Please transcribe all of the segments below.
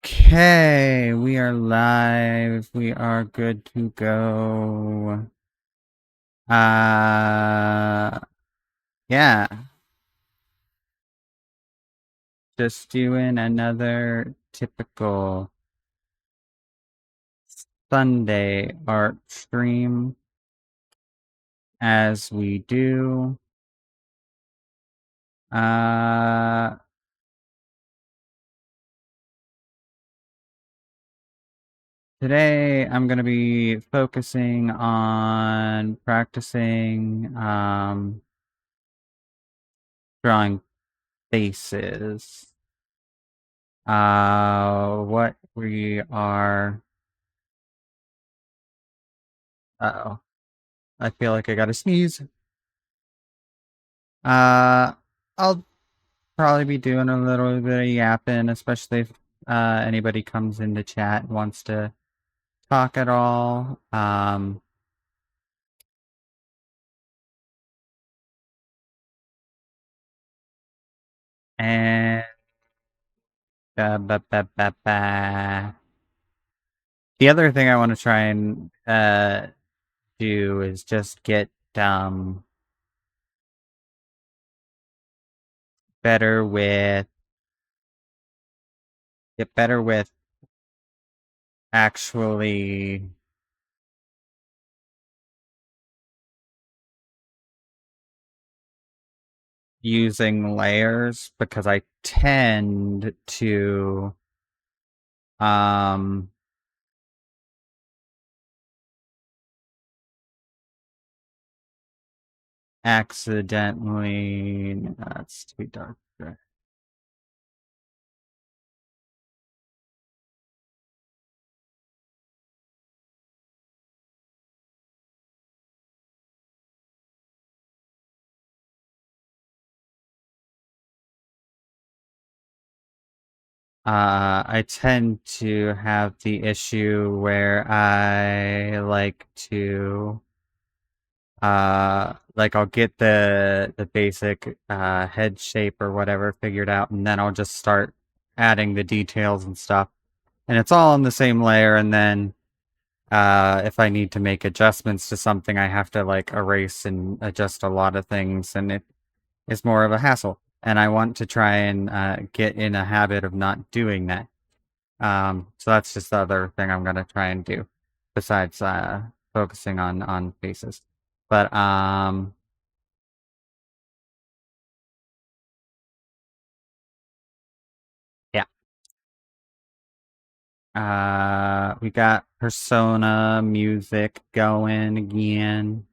Okay, we are live. We are good to go. Uh, yeah, just doing another typical Sunday art stream as we do. Uh, Today I'm going to be focusing on practicing drawing faces. What we are. Uh-oh. I feel like I gotta sneeze. Uh, I'll probably be doing a little bit of yapping, especially if anybody comes into chat and wants to talk at all. And ba, ba, ba, ba. The other thing I want to try and do is just better with get better with actually using layers because I tend to um accidentally that's too dark. I tend to have the issue where I like to like I'll get the basic head shape or whatever figured out, and then I'll just start adding the details and stuff. And it's all in the same layer, and then if I need to make adjustments to something, I have to like erase and adjust a lot of things, and it is more of a hassle. And I want to try and get in a habit of not doing that. So that's just the other thing I'm gonna try and do, besides focusing on faces. But yeah. We got Persona music going again.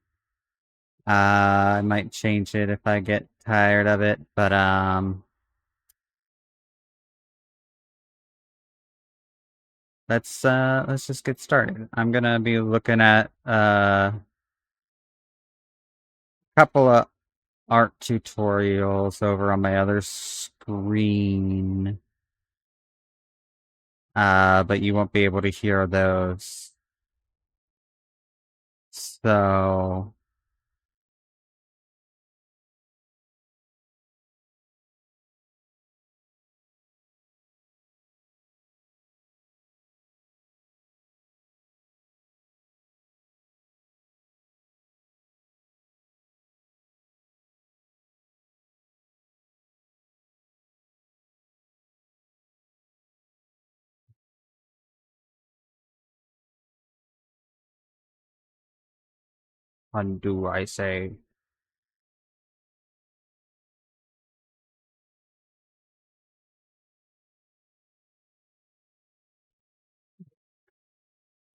I might change it if I get tired of it, but let's just get started. I'm gonna be looking at a couple of art tutorials over on my other screen. But you won't be able to hear those. So undo, I say.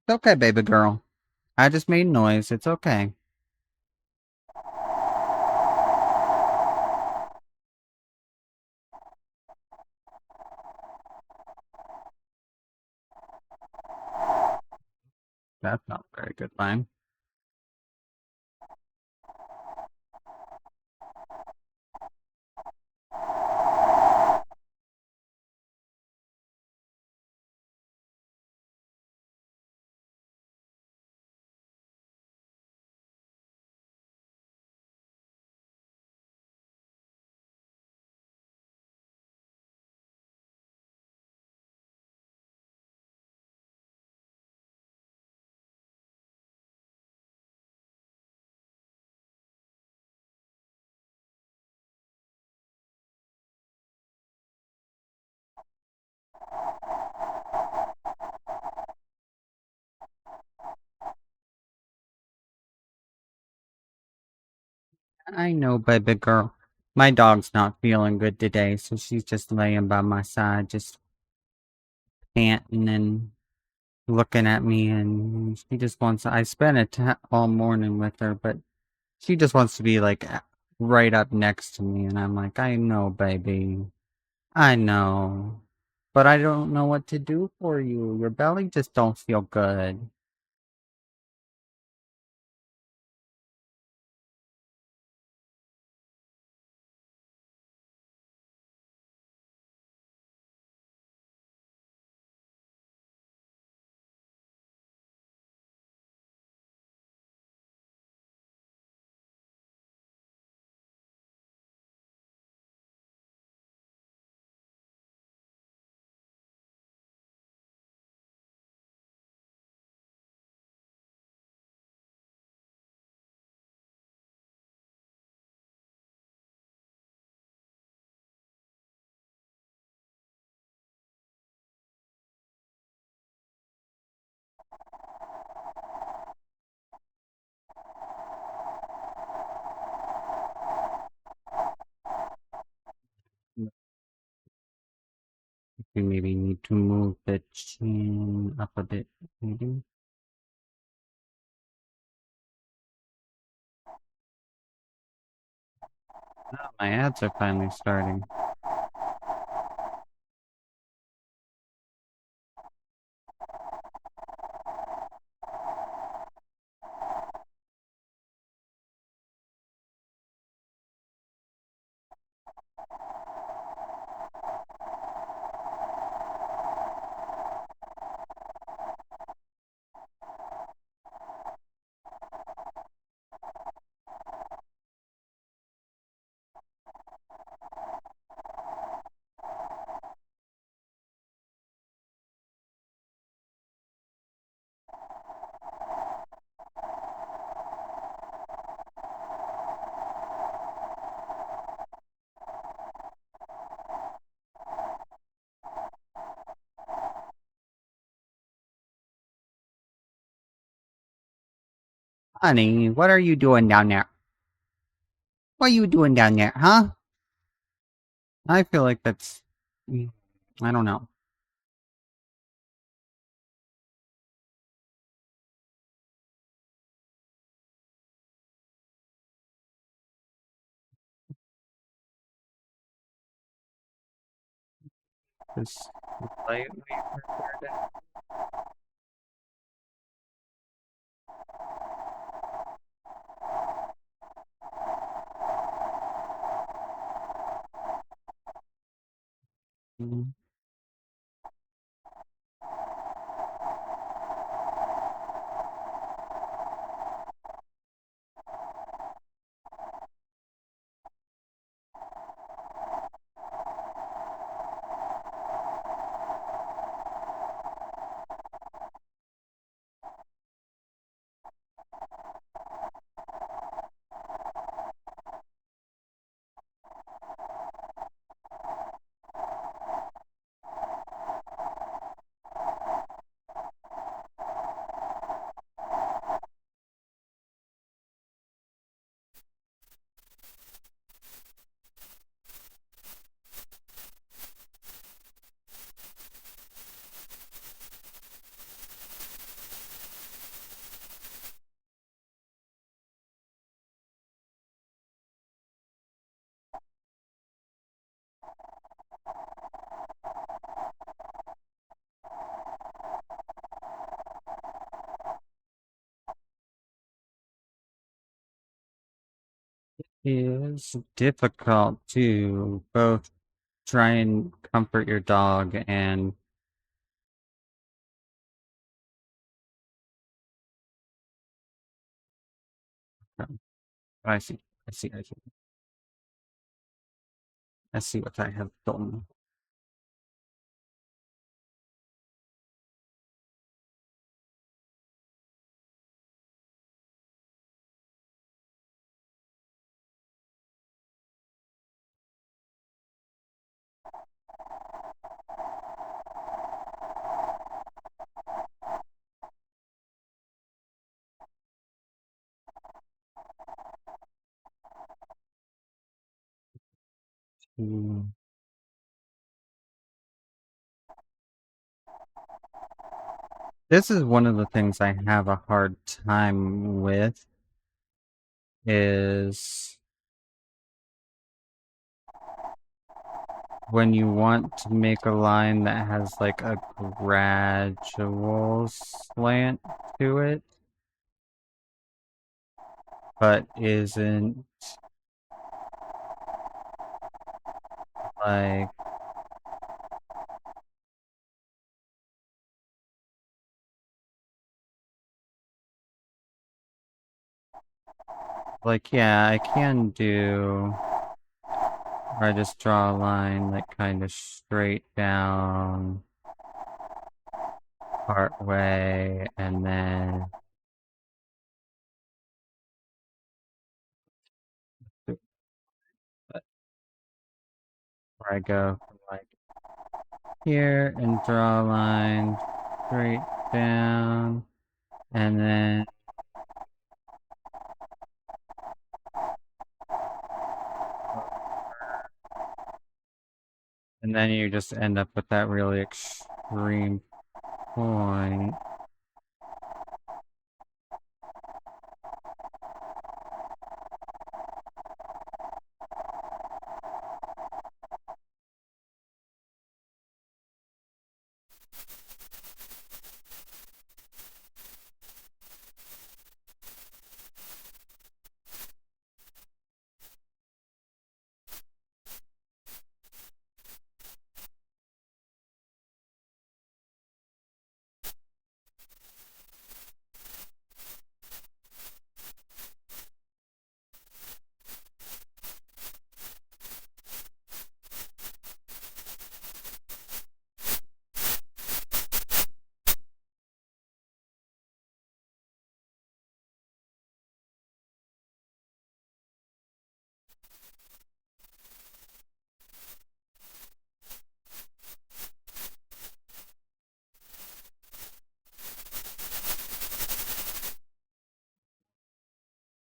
It's okay, baby girl. I just made noise. It's okay. That's not very good fine. I know, baby girl. My dog's not feeling good today, so she's just laying by my side, just panting and looking at me, and she just wants. I spent all morning with her, but she just wants to be like right up next to me, and I'm like, I know, baby, I know, but I don't know what to do for you. Your belly just don't feel good. You maybe need to move the chin up a bit, maybe. Oh, my ads are finally starting. Honey, what are you doing down there? What are you doing down there, huh? I feel like that's. I don't know. Just slightly prepared it. Mm. It's difficult to both try and comfort your dog and. I see. I see. I see. I see what I have done. This is one of the things I have a hard time with is when you want to make a line that has like a gradual slant to it, but isn't like yeah, I can do or I just draw a line like kind of straight down part way and then where I go from like here and draw a line straight down and then you just end up with that really extreme point.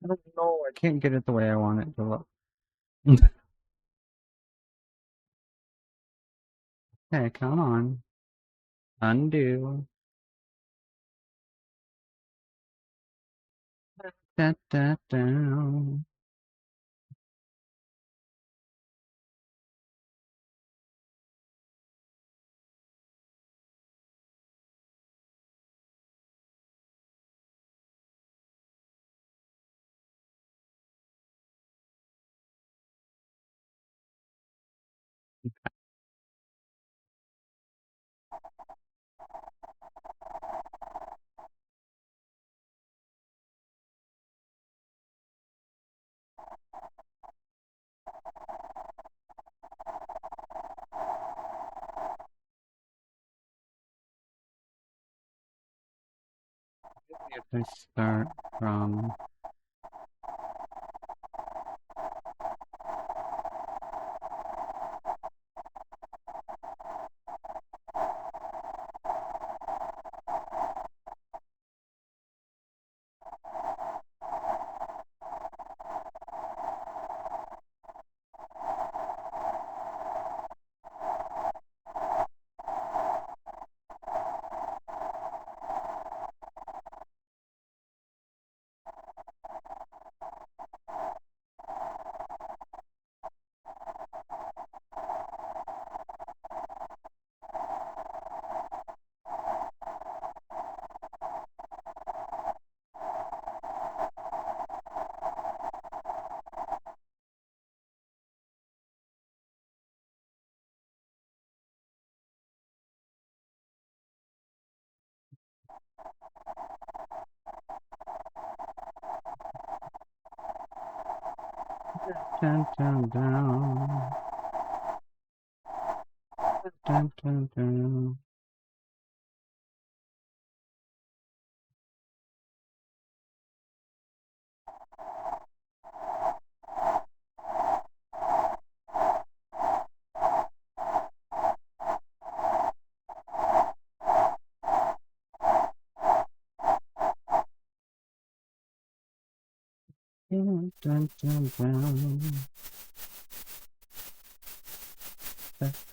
I don't know, I can't get it the way I want it to look. Okay, come on. Undo. Da, da, da. If I start from dun, dun, dun, dun, dun, dun. Dun, dun, dun, dun. It's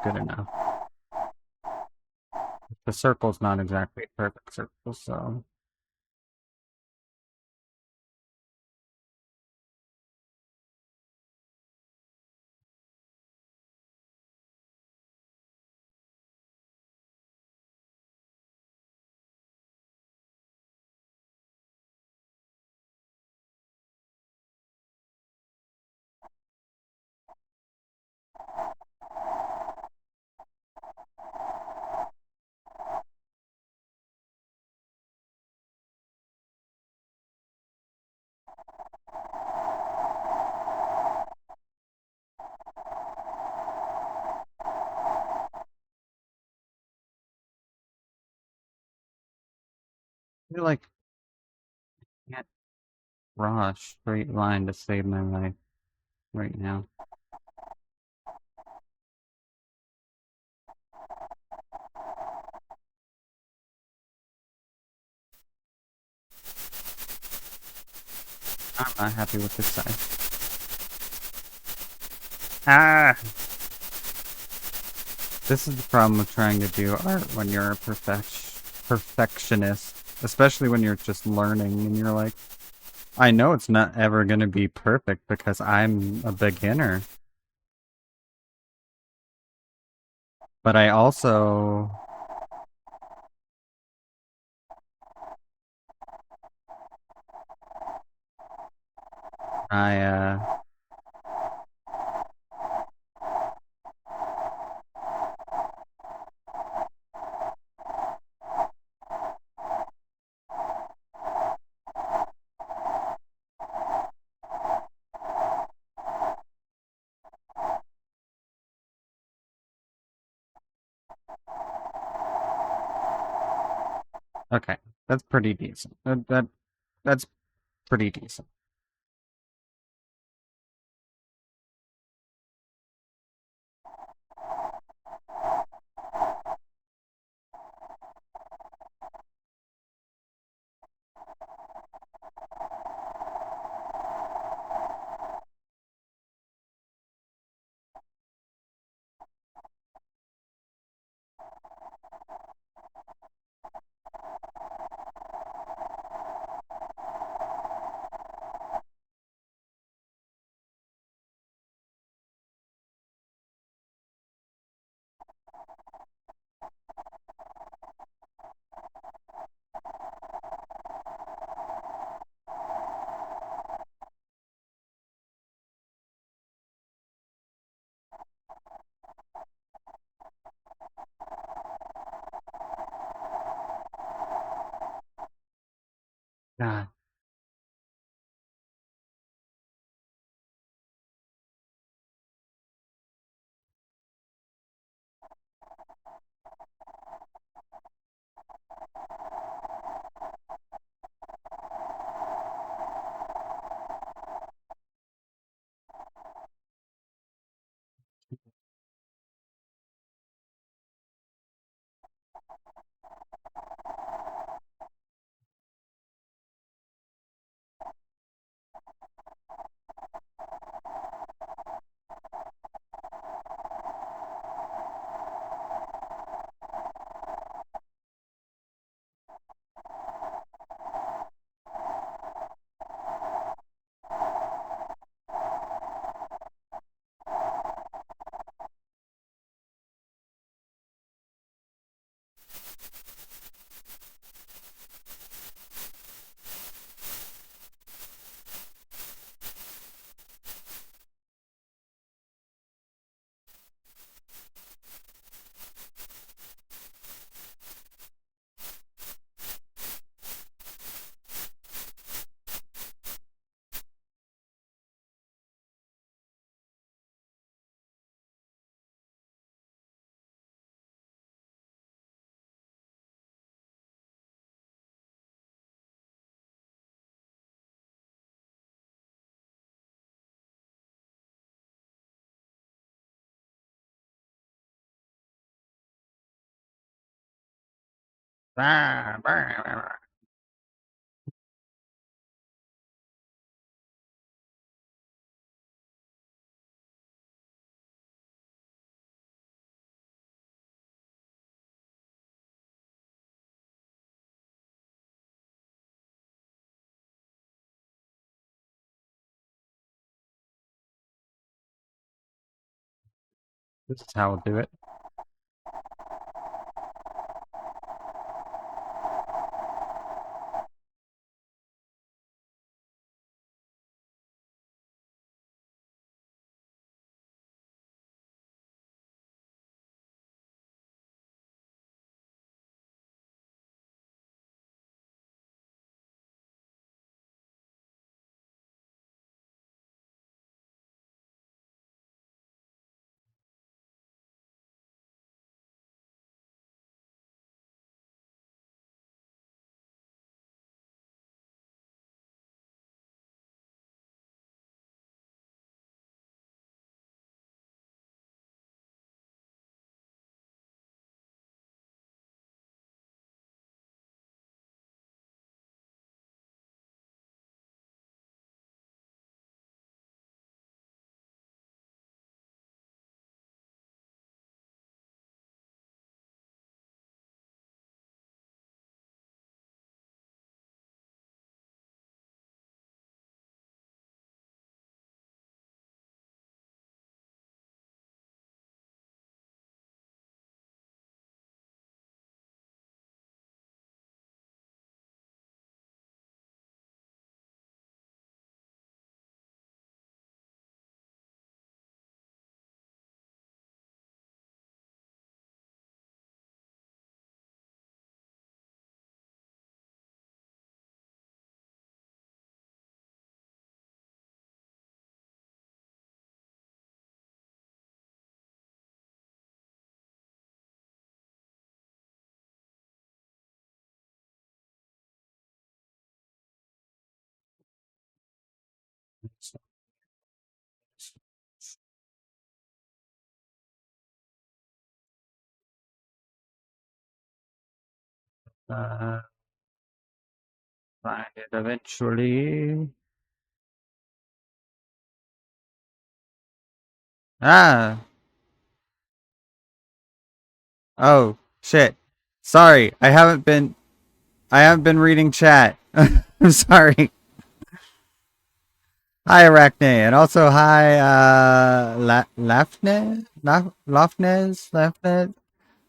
good enough. The circle's not exactly a perfect circle, so I feel like I can't draw a straight line to save my life right now. I'm not happy with this side. Ah! This is the problem with trying to do art when you're a perfectionist, especially when you're just learning and you're like, I know it's not ever going to be perfect because I'm a beginner. But I also, I, okay, that's pretty decent. That's pretty decent. God. This is how we'll do it. Uh, Find it eventually. Ah, oh shit. Sorry, I haven't been reading chat. I'm sorry. Hi Arachne, and also hi Lafne? Lafnes?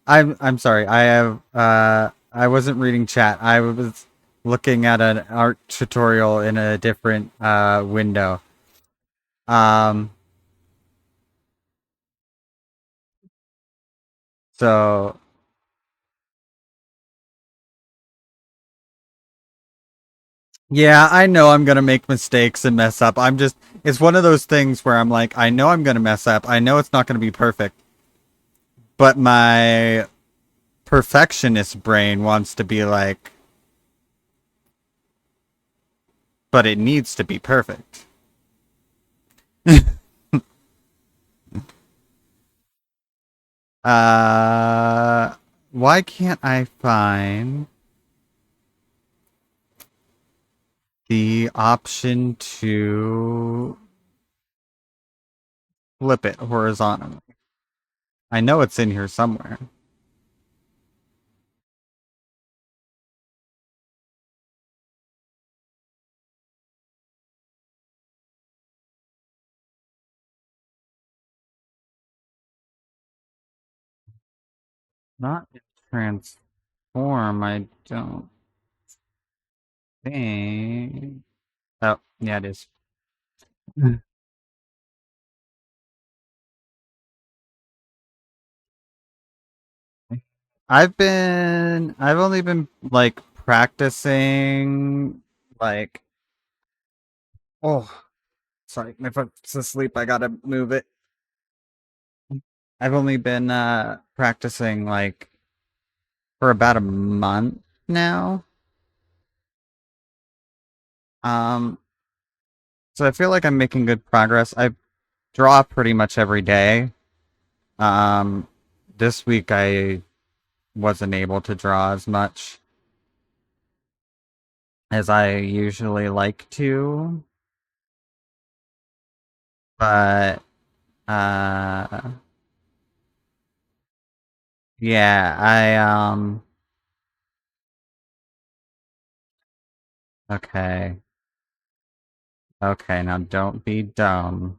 I'm sorry. I wasn't reading chat. I was looking at an art tutorial in a different window. Um so yeah, I know I'm gonna make mistakes and mess up. It's one of those things where I'm like, I know I'm gonna mess up. I know it's not gonna be perfect, but my perfectionist brain wants to be like, but it needs to be perfect. Uh, why can't I find the option to flip it horizontally? I know it's in here somewhere. Not in transform, I don't think. Oh, yeah, it is. I've only been like practicing, like, oh, sorry, my foot's asleep. I gotta move it. I've only been practicing like for about a month now. Um, so I feel like I'm making good progress. I draw pretty much every day. Um, this week I wasn't able to draw as much as I usually like to, but uh yeah, okay. Okay, now don't be dumb.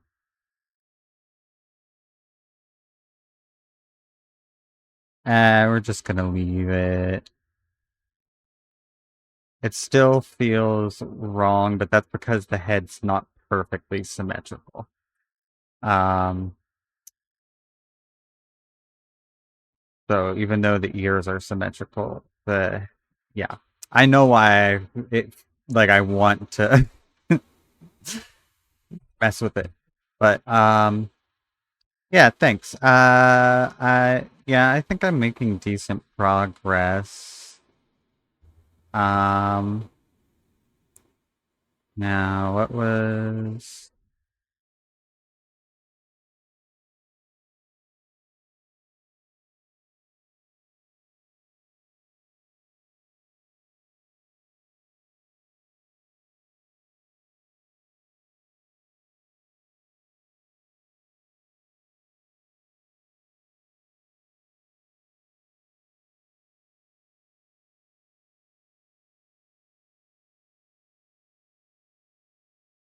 We're just gonna leave it. It still feels wrong, but that's because the head's not perfectly symmetrical. Um, so even though the ears are symmetrical, yeah. I know why it like I want to mess with it. But yeah, thanks. I think I'm making decent progress. Um Now what was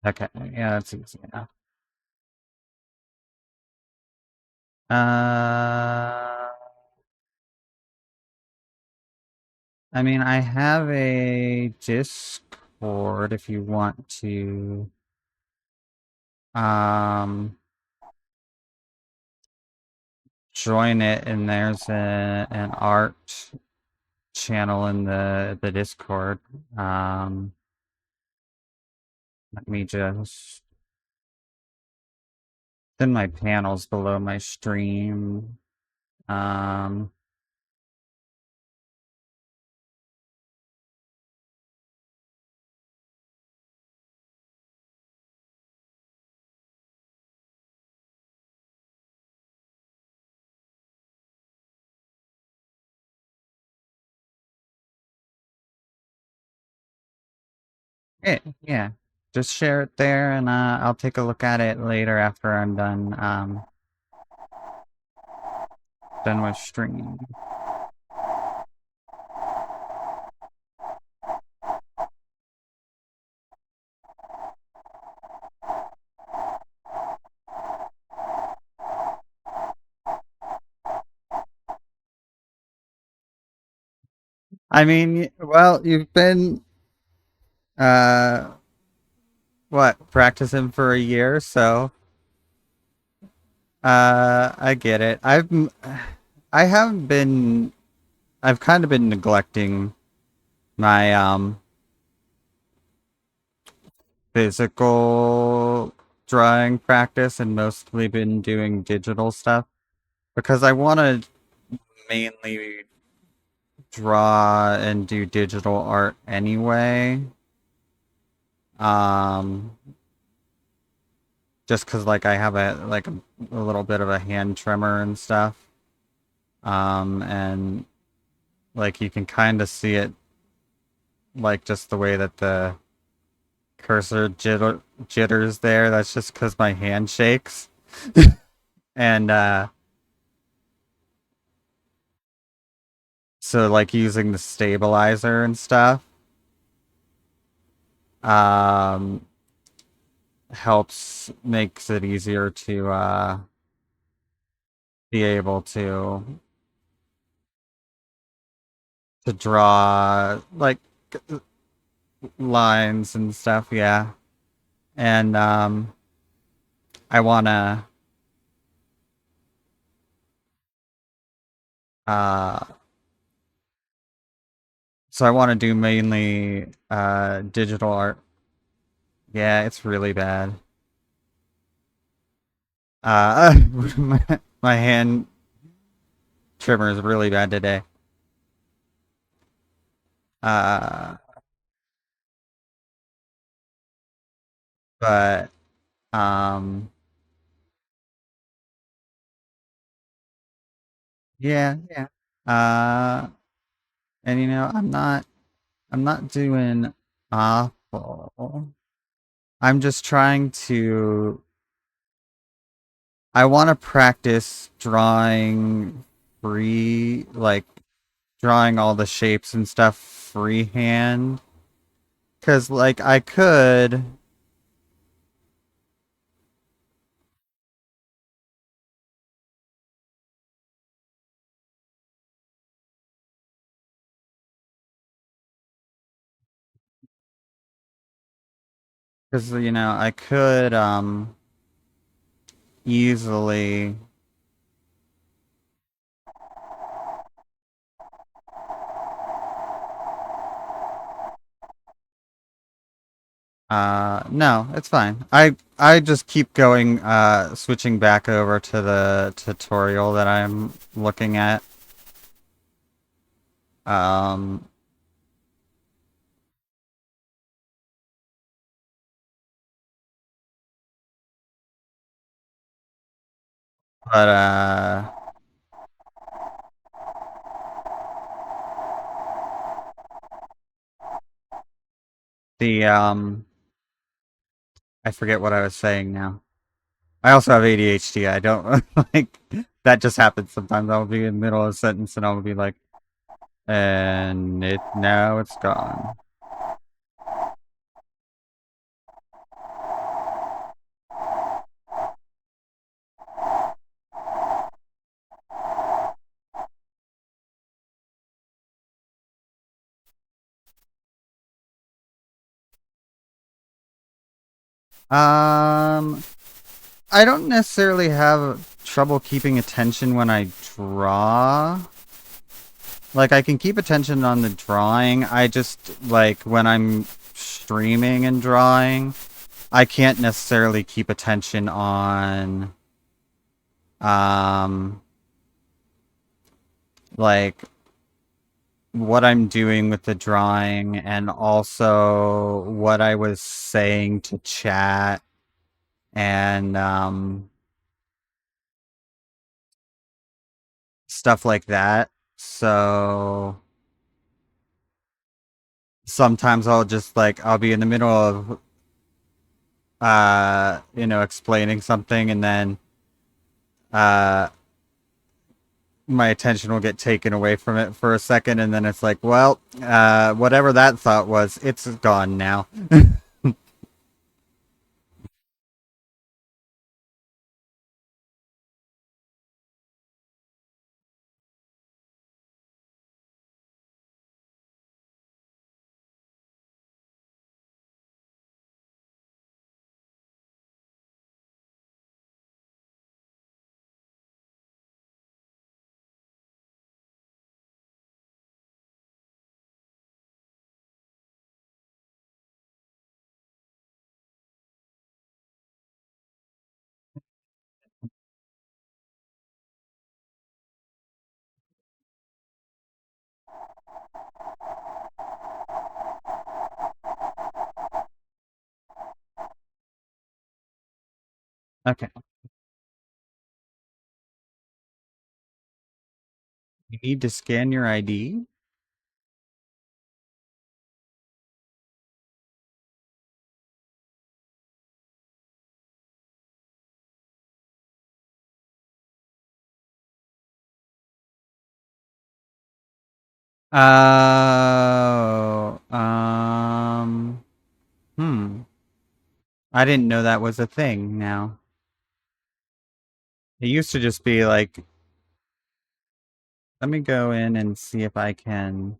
okay, yeah, that's easy enough. Uh I mean, I have a Discord if you want to um join it, and there's an art channel in the Discord. Let me just send my panels below my stream. Um yeah. Just share it there, and I'll take a look at it later after I'm done with stream. I mean, well, you've been uh what, practicing for a year, so I get it. I have been I've kind of been neglecting my physical drawing practice and mostly been doing digital stuff because I want to mainly draw and do digital art anyway. Um, just because like I have a little bit of a hand tremor and stuff. And like you can kind of see it like just the way that the jitters there. That's just because my hand shakes. And so like using the stabilizer and stuff um helps makes it easier to be able to draw like lines and stuff, yeah. And I wanna uh so I wanna do mainly digital art. Yeah, it's really bad. My hand trimmer is really bad today. Uh but um yeah, yeah. Uh, and I'm not doing awful. I'm just trying to. I want to practice drawing like drawing all the shapes and stuff freehand. Cause like I could, cause I could easily. No, it's fine. I just keep going, switching back over to the tutorial that I'm looking at. Um, but the I forget what I was saying now. I also have ADHD. I don't like that just happens sometimes. I'll be in the middle of a sentence and I'll be like, and now it's gone. Um, I don't necessarily have trouble keeping attention when I draw. Like, I can keep attention on the drawing. I just, like, when I'm streaming and drawing, I can't necessarily keep attention on, um, like, what I'm doing with the drawing and also what I was saying to chat and, stuff like that. So sometimes I'll be in the middle of explaining something and then uh my attention will get taken away from it for a second and then it's like, well, whatever that thought was, it's gone now. Okay. You need to scan your ID? Oh, hmm. I didn't know that was a thing now. It used to just be like, let me go in and see if I can.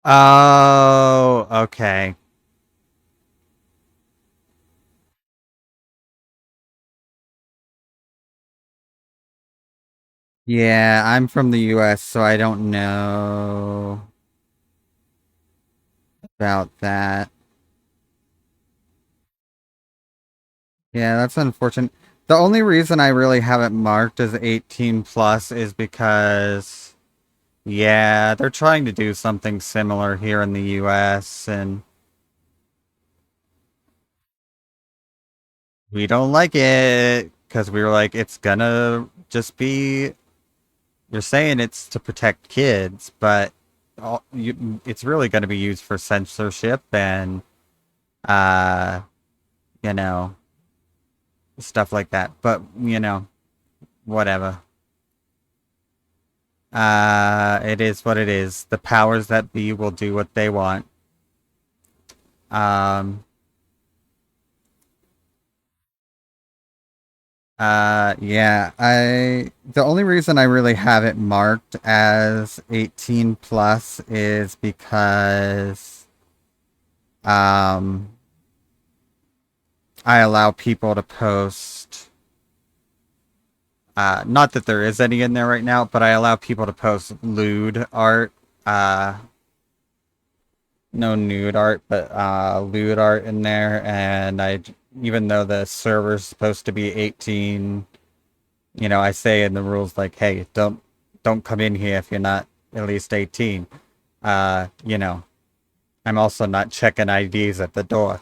Oh, okay. Yeah, I'm from the US, so I don't know about that. Yeah, that's unfortunate. The only reason I really have it marked as 18 plus is because, yeah, they're trying to do something similar here in the US, and we don't like it. because we were like, it's gonna just be. You're saying it's to protect kids, but it's really going to be used for censorship and uh, you know, stuff like that. But whatever. It is what it is. The powers that be will do what they want. Um, yeah, the only reason I really have it marked as 18 plus is because, um, I allow people to post, not that there is any in there right now, but I allow people to post lewd art, uh, no nude art, but lewd art in there, and even though the server's supposed to be 18, I say in the rules like, hey, don't come in here if you're not at least 18. Uh, you know, I'm also not checking IDs at the door.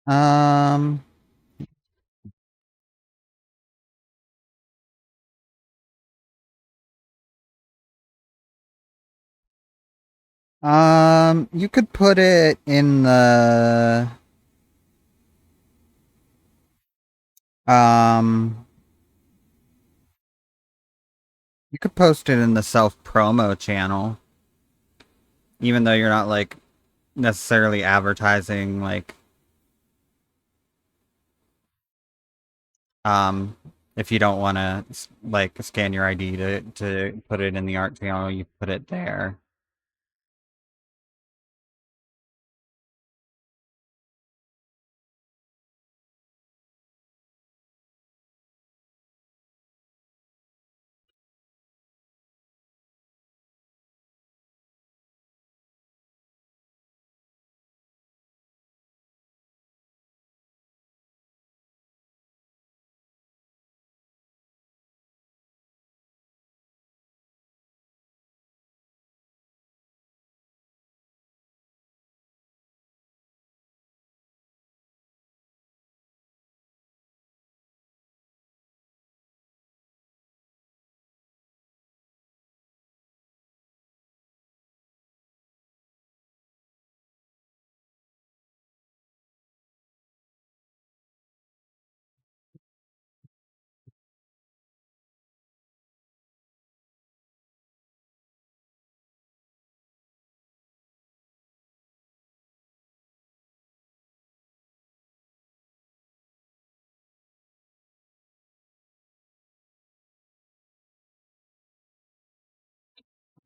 Um, you could put it in the um you could post it in the self promo channel, even though you're not like necessarily advertising like um if you don't want to like scan your ID to put it in the art channel, you put it there.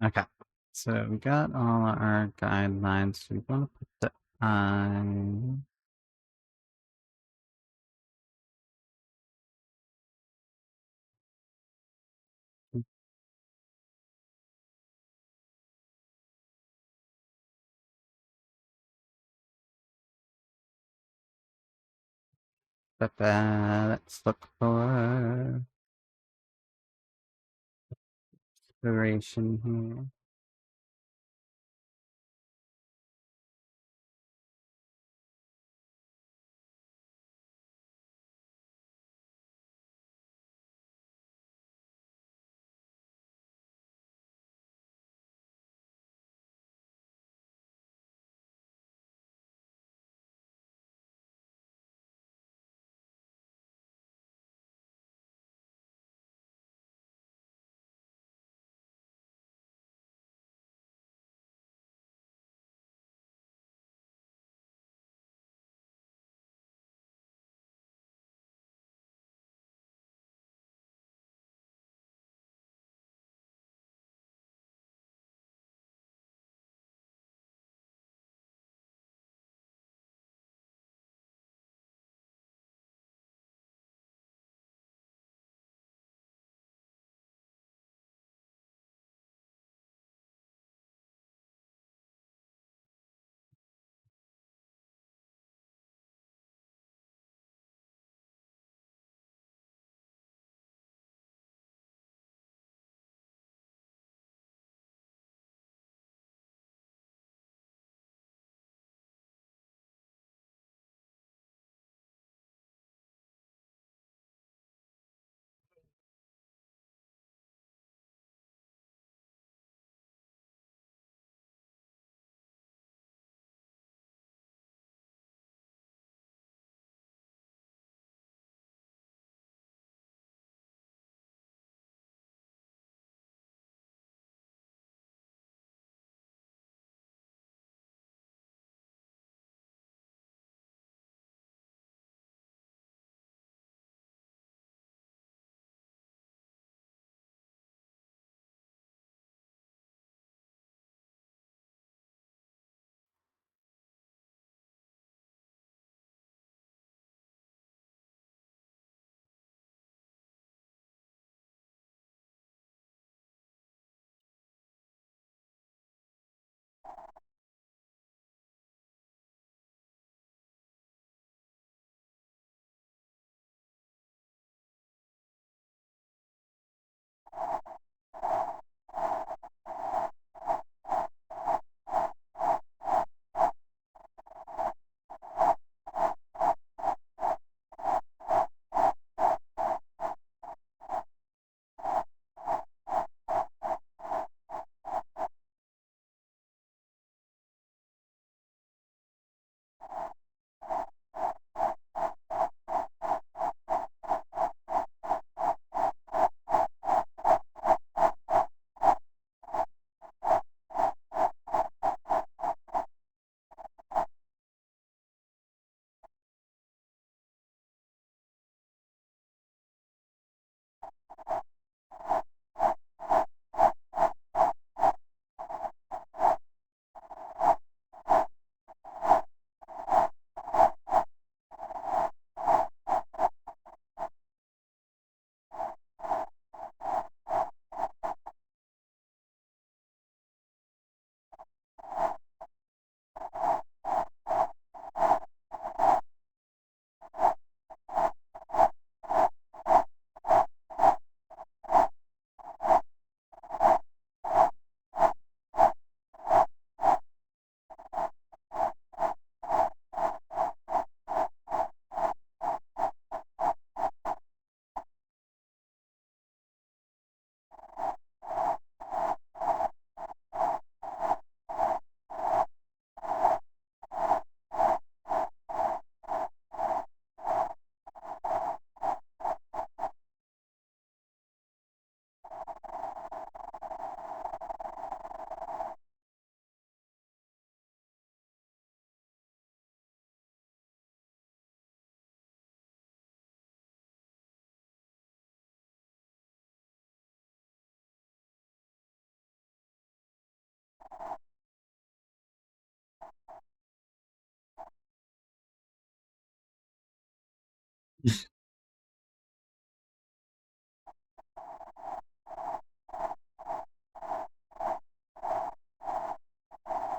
Okay. So we got all our guidelines. We want to put the I. Let's look for inspiration here.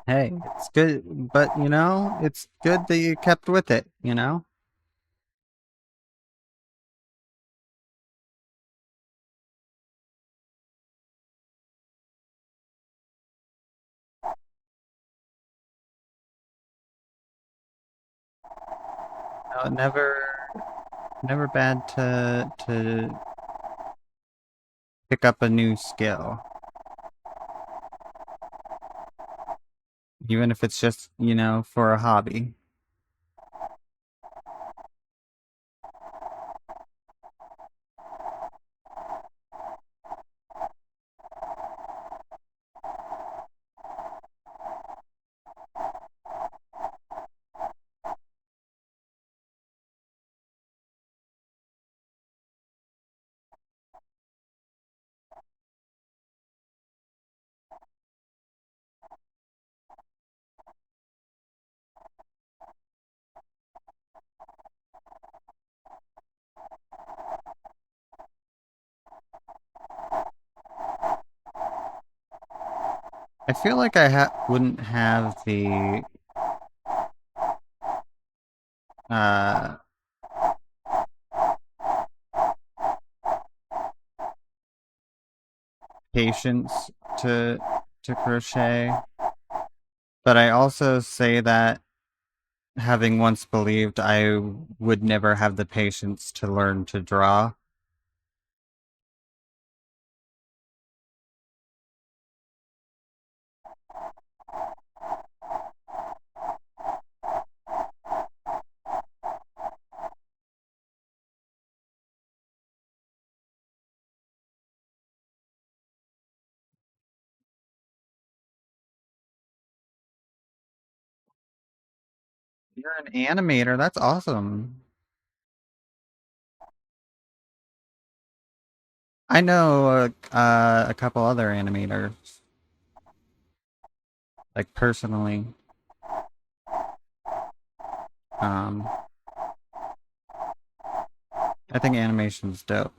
Hey, it's good, but it's good that you kept with it, you know? Never bad to pick up a new skill, even if it's just, for a hobby. I feel like wouldn't have the uh patience to crochet, but I also say that having once believed I would never have the patience to learn to draw. You're an animator. That's awesome. I know a couple other animators, like personally. Um, I think animation's dope.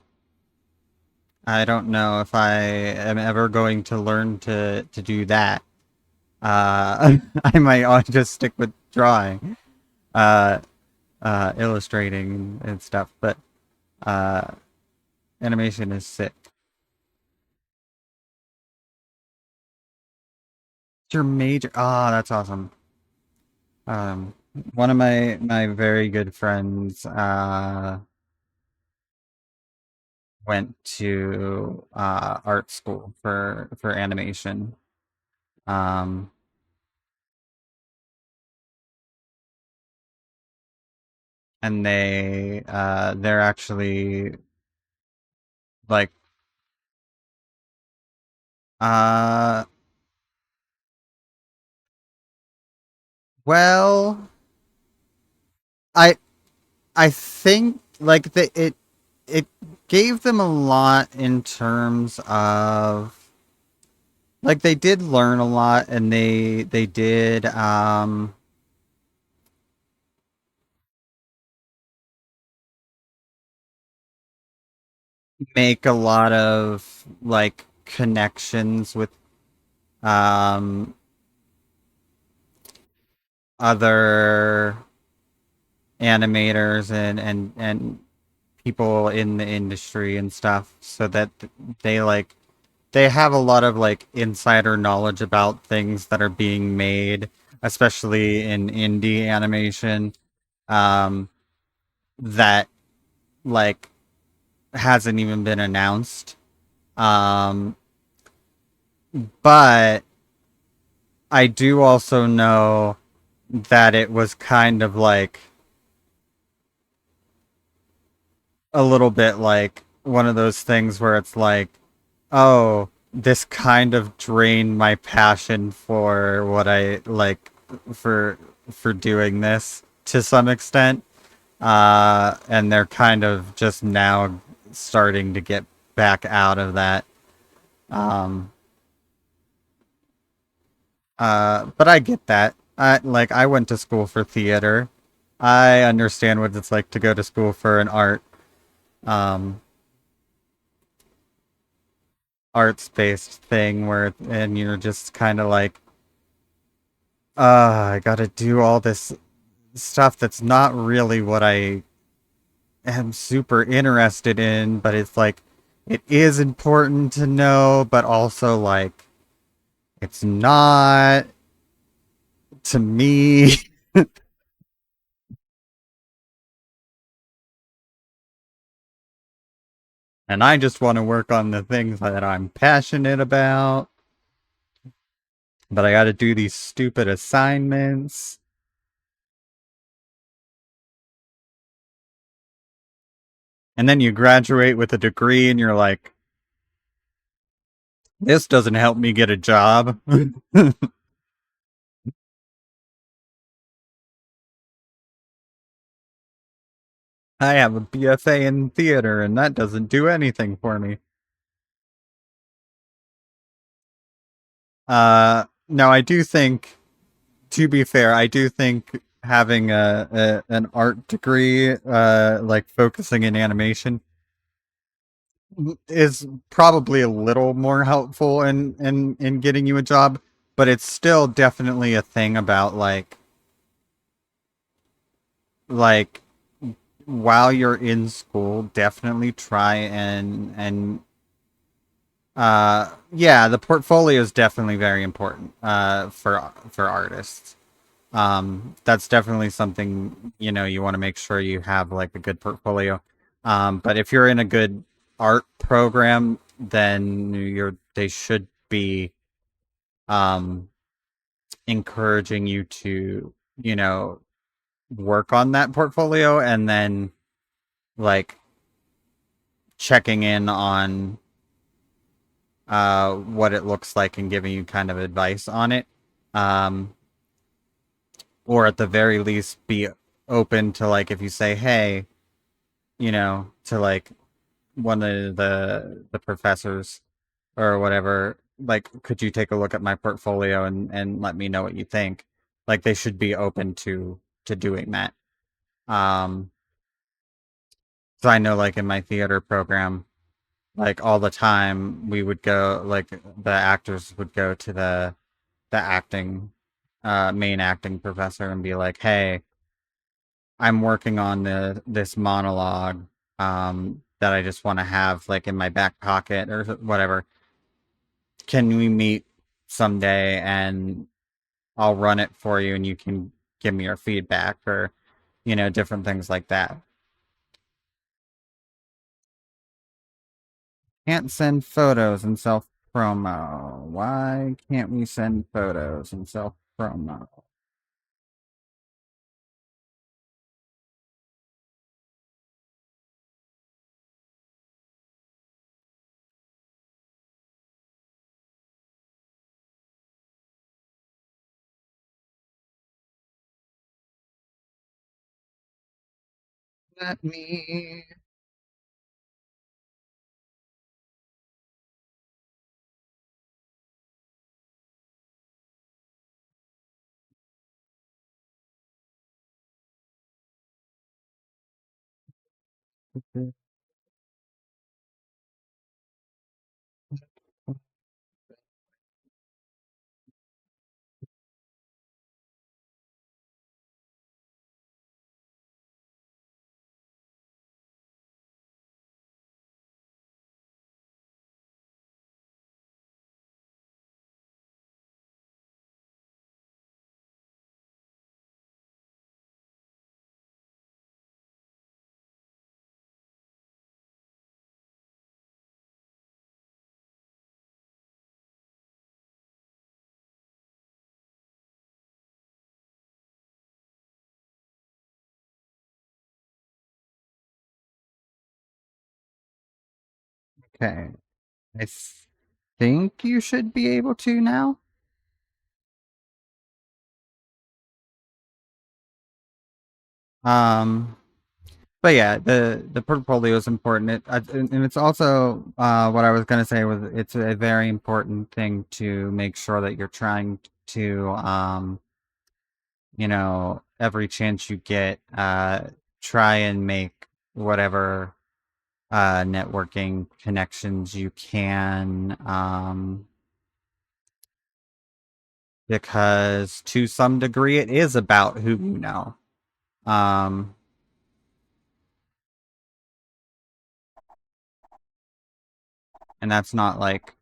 I don't know if I am ever going to learn to do that. I might just stick with drawing, uh, illustrating and stuff, but uh, animation is sick. Your major? Ah, that's awesome. Um, One of my very good friends went to art school for animation. Um, and they're actually like uh well, I I think like it gave them a lot in terms of like they did learn a lot, and they did make a lot of like connections with um other animators and people in the industry and stuff, so that they like they have a lot of like insider knowledge about things that are being made, especially in indie animation, um that like hasn't even been announced. um but I do also know that it was kind of like a little bit like one of those things where it's like, oh, this kind of drained my passion for what I like for doing this to some extent. And they're kind of just now starting to get back out of that. Um, but I get that. I went to school for theater. I understand what it's like to go to school for an um, arts based thing where, and you're just kind of like, I gotta do all this stuff that's not really what I am super interested in, but it's like, it is important to know, but also like, it's not to me. And I just want to work on the things that I'm passionate about, but I gotta do these stupid assignments. And then you graduate with a degree and you're like, this doesn't help me get a job. I have a BFA in theater and that doesn't do anything for me. No, I do think, to be fair, I do think having a an art degree, like focusing in animation, is probably a little more helpful in getting you a job, but it's still definitely a thing about like while you're in school, definitely try and yeah, the portfolio is definitely very important for artists. That's definitely something, you know, you want to make sure you have like a good portfolio. But if you're in a good art program, then they should be um encouraging you to, you know, work on that portfolio and then like checking in on what it looks like and giving you kind of advice on it. Um, or at the very least be open to like if you say, hey, you know, to like one of the professors or whatever, like, could you take a look at my portfolio and let me know what you think? Like they should be open to doing that. Um, so I know like in my theater program, like all the time we would go like the actors would go to the acting main acting professor and be like, hey, I'm working on this monologue that I just want to have like in my back pocket or whatever. Can we meet someday and I'll run it for you and you can give me your feedback or, you know, different things like that. Can't send photos and self promo. Why can't we send photos and self promo? Let me. Okay. I think you should be able to now. Um, but yeah, the portfolio is important. And it's also what I was gonna say was it's a very important thing to make sure that you're trying to you know every chance you get, try and make whatever networking connections you can, because to some degree it is about who you know. Um, and that's not like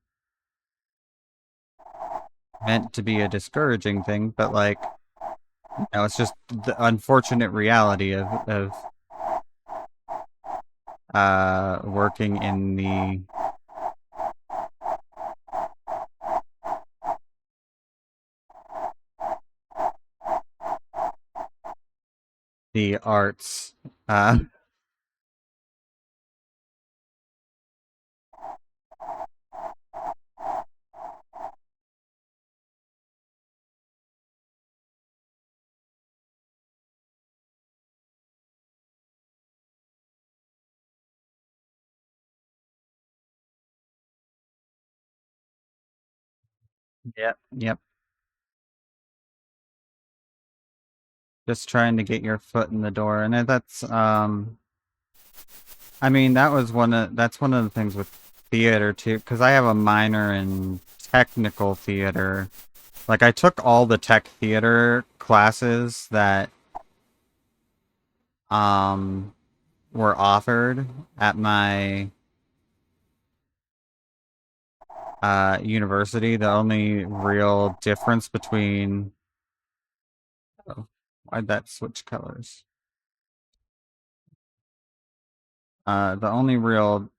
meant to be a discouraging thing, but like, you know, it's just the unfortunate reality of working in the arts. Uh, yep, yep. Just trying to get your foot in the door, and that's I mean, that's one of the things with theater too, because I have a minor in technical theater. Like I took all the tech theater classes that um were offered at my university. The only real difference between oh, why'd that switch colors? The only real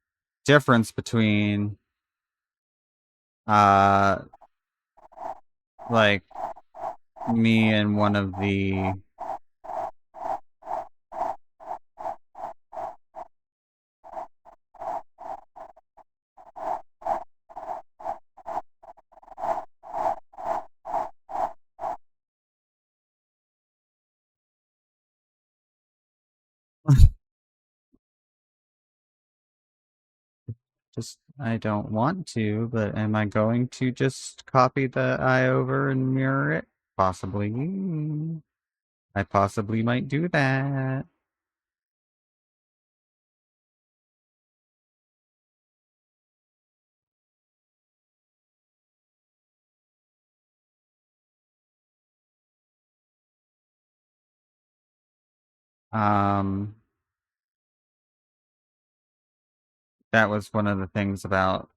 difference between uh like me and one of the just I don't want to, but am I going to just copy the eye over and mirror it? Possibly. I possibly might do that. Um, that was one of the things about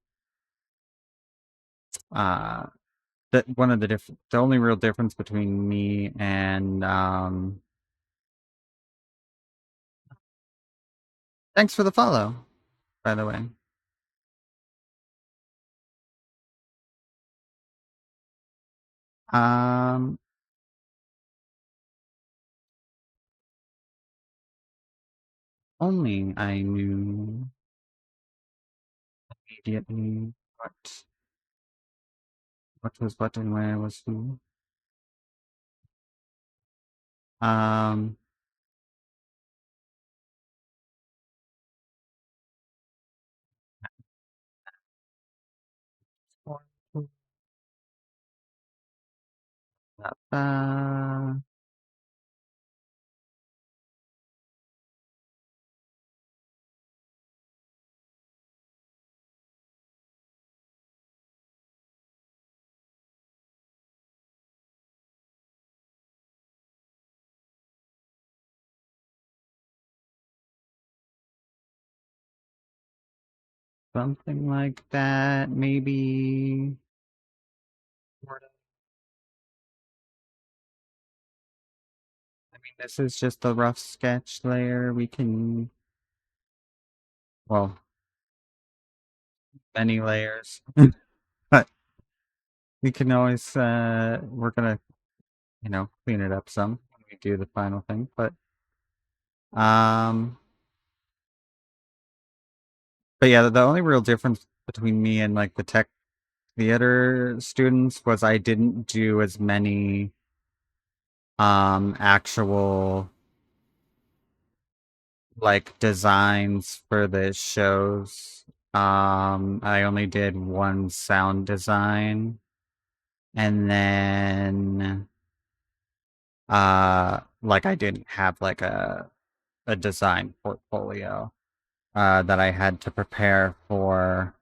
uh that one of the only real difference between me and thanks for the follow, by the way. Um, only I knew immediately what was what and where was who. Um, uh, something like that, maybe. I mean, this is just a rough sketch layer. We can, well, many layers, but we can always, we're gonna, you know, clean it up some when we do the final thing. Um, but yeah, the only real difference between me and like the tech theater students was I didn't do as many, actual like designs for the shows. I only did one sound design, and then like I didn't have like a design portfolio that I had to prepare for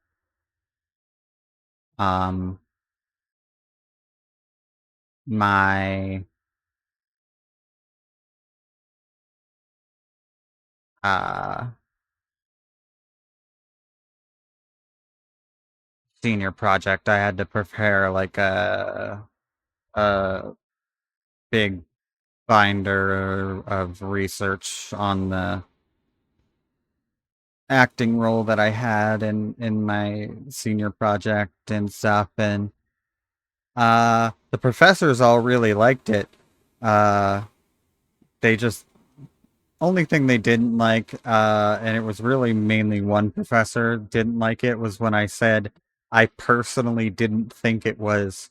um my uh senior project. I had to prepare like a big binder of research on the acting role that I had in my senior project and stuff, and the professors all really liked it. Uh they just only thing they didn't like, and it was really mainly one professor didn't like it, was when I said I personally didn't think it was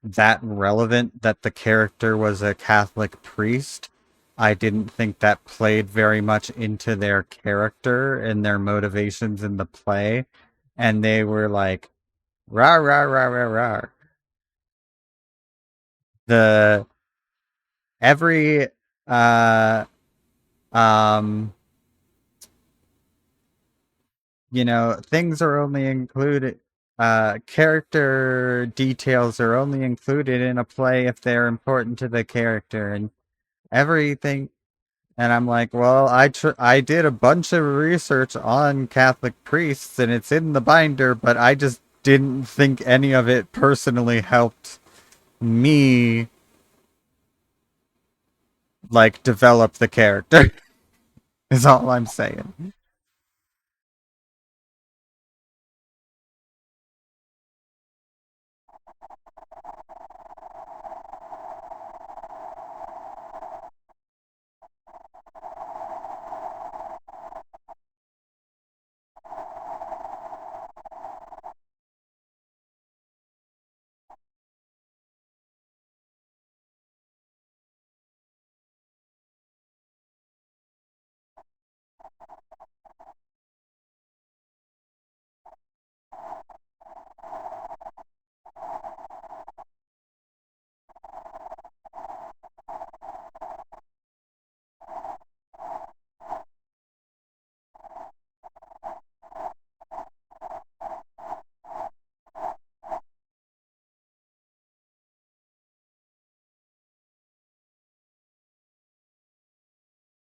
that relevant that the character was a Catholic priest. I didn't think that played very much into their character and their motivations in the play. And they were like, rah, rah, rah, rah, rah. The every uh um things are only included, character details are only included in a play if they're important to the character and everything. And I'm like, well, I did a bunch of research on Catholic priests and it's in the binder, but I just didn't think any of it personally helped me like develop the character. Is all I'm saying.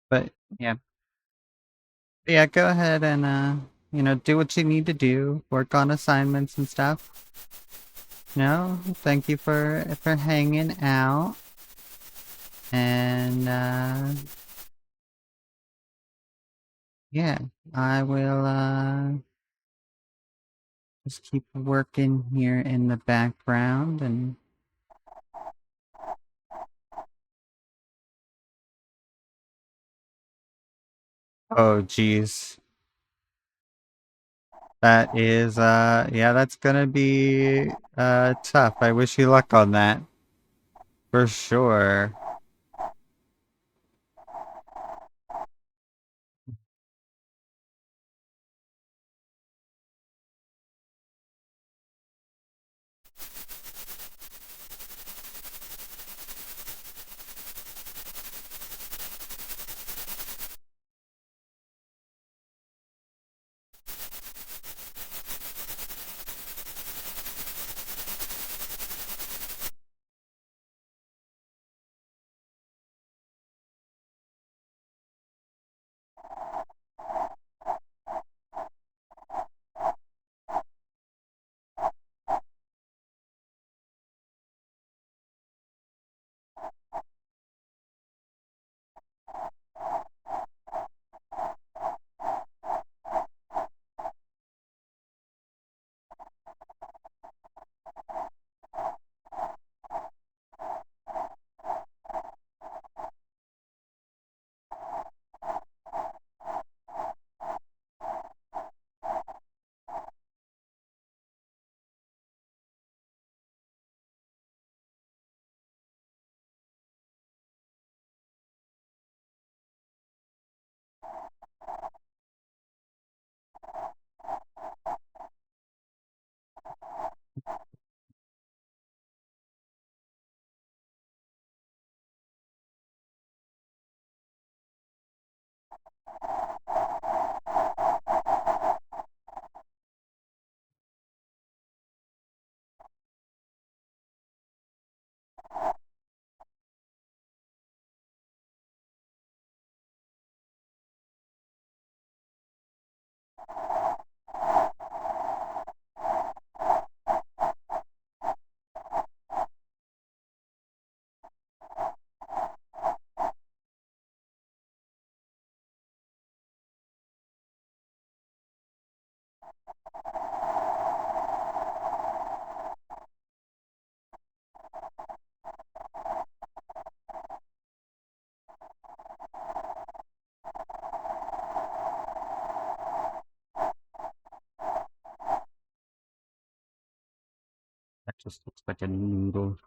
But yeah. Yeah, go ahead and do what you need to do, work on assignments and stuff. No, thank you for hanging out. And yeah, I will just keep working here in the background and oh geez. That is yeah, that's gonna be tough. I wish you luck on that. For sure. Just looks like a noodle.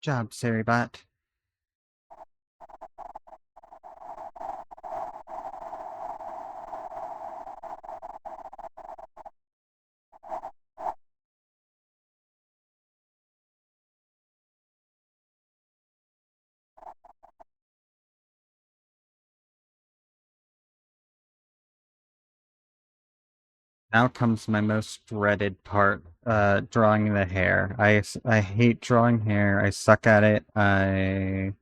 Good job, Saribot. Now comes my most dreaded part, drawing the hair. I hate drawing hair. I suck at it. I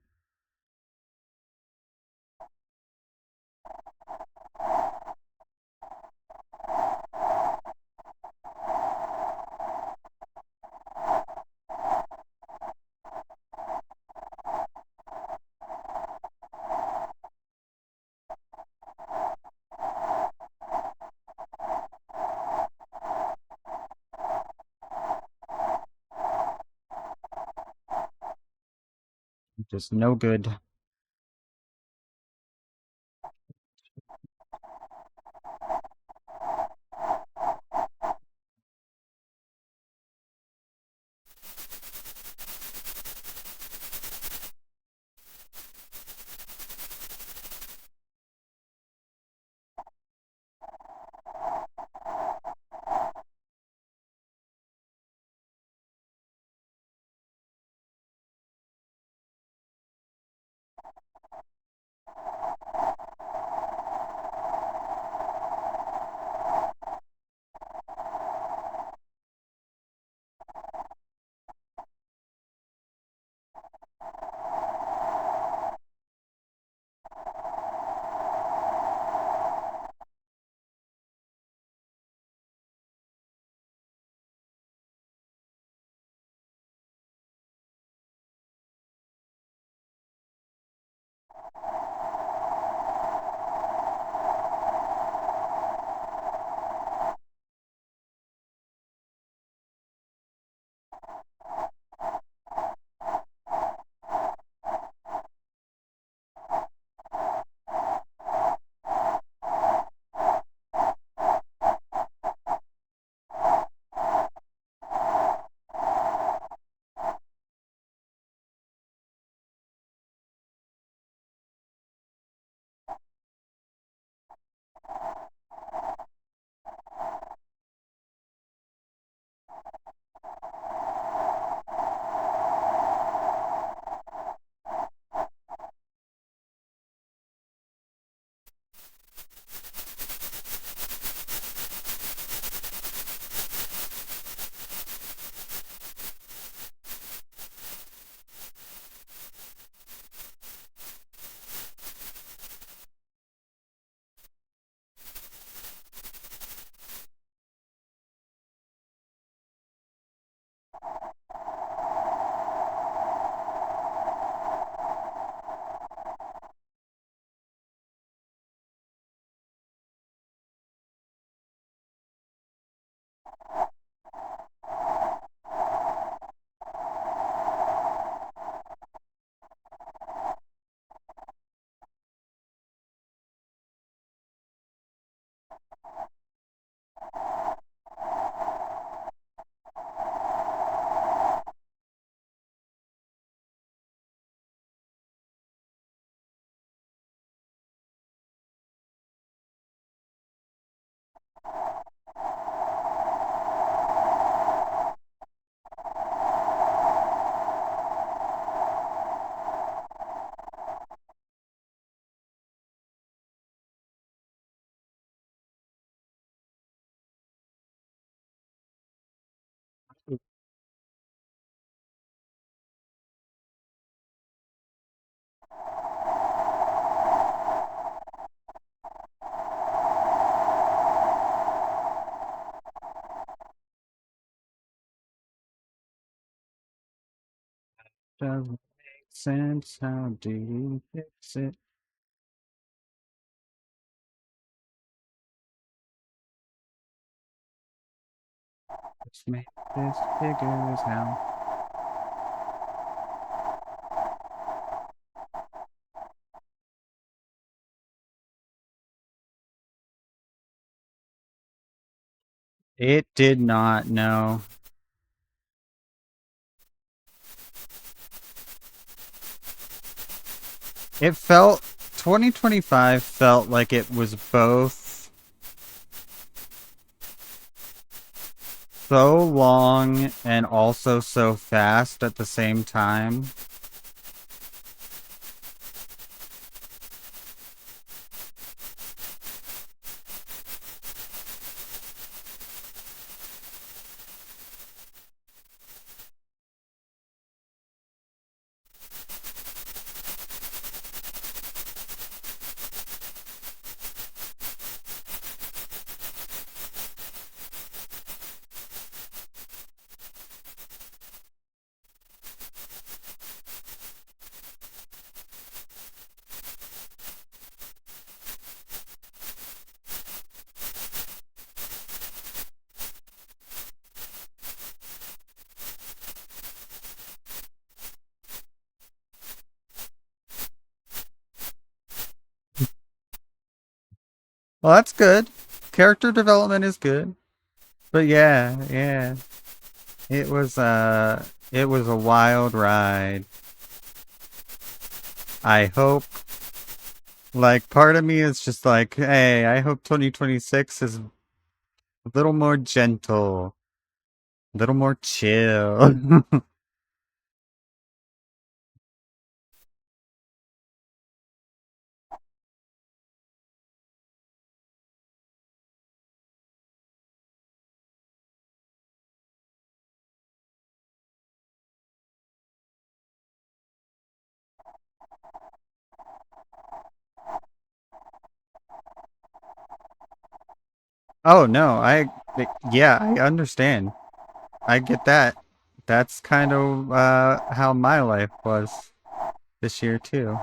just no good. doesn't make sense. How do you fix it? Let's make this figures out. It did not, no. It felt 2025 felt like it was both so long and also so fast at the same time. Well, that's good. Character development is good. But yeah, yeah. It was a wild ride. I hope like part of me is just like, hey, I hope 2026 is a little more gentle, a little more chill. Oh no, yeah, I understand. I get that. That's kind of how my life was this year too.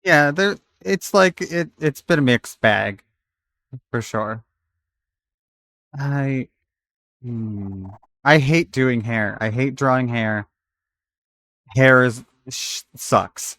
Yeah, there it's like it's been a mixed bag for sure. I hmm, I hate doing hair. I hate drawing hair. Hair is sucks.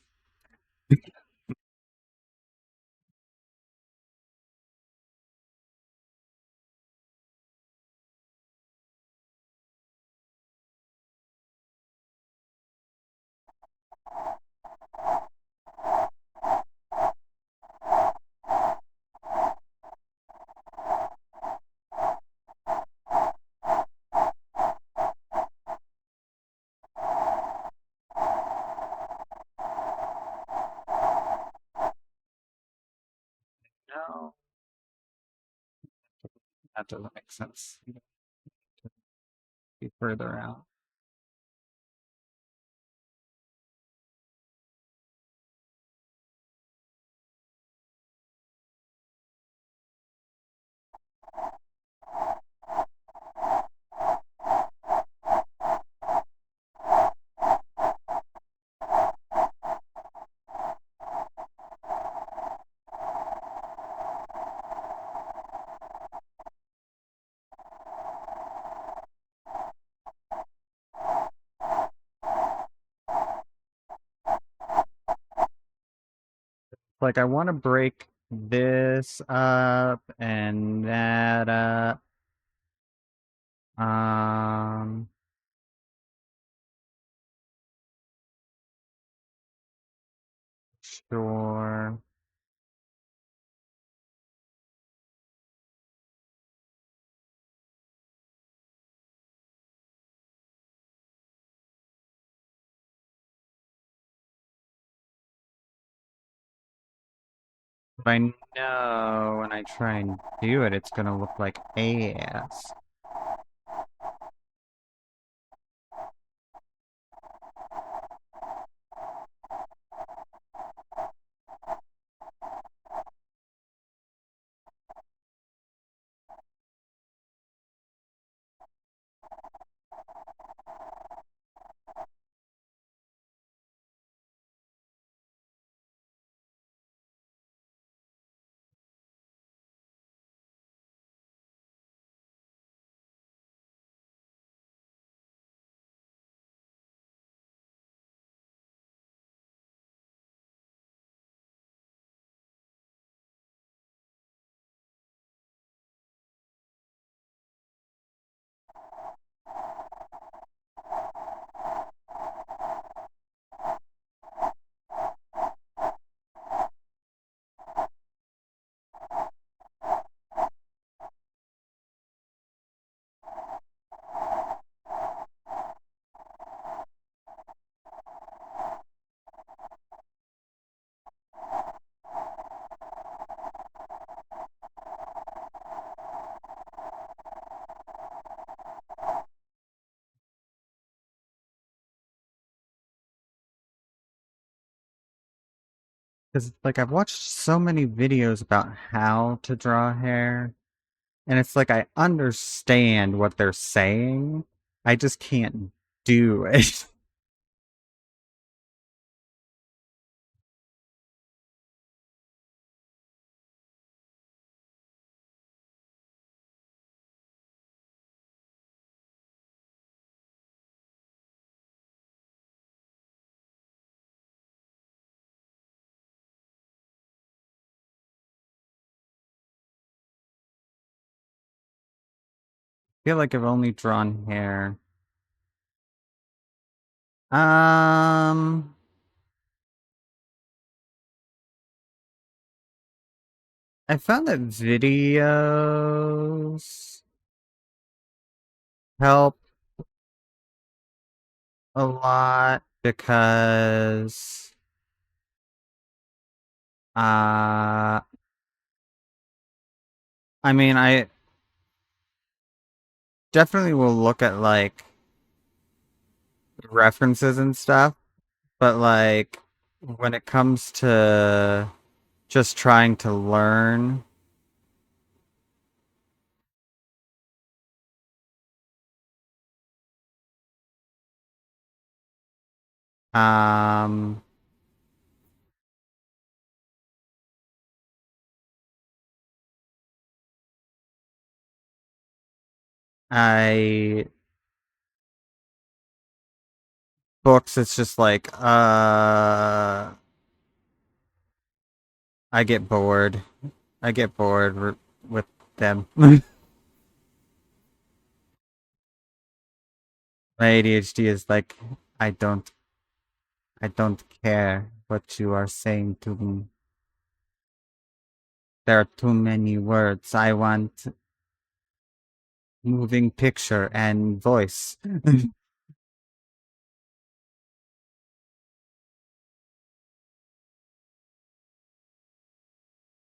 No, that doesn't make sense. You have to be further out. Like I want to break this up and that up. Um, sure. But I know when I try and do it, it's gonna look like ass. Because, like, I've watched so many videos about how to draw hair, and it's like I understand what they're saying. I just can't do it. I feel like I've only drawn hair. Um, I found that videos help a lot because uh I mean I definitely will look at like references and stuff, but like when it comes to just trying to learn, um I books it's just like I get bored. I get bored with them. My ADHD is like I don't I don't care what you are saying to me. There are too many words. I want moving picture and voice.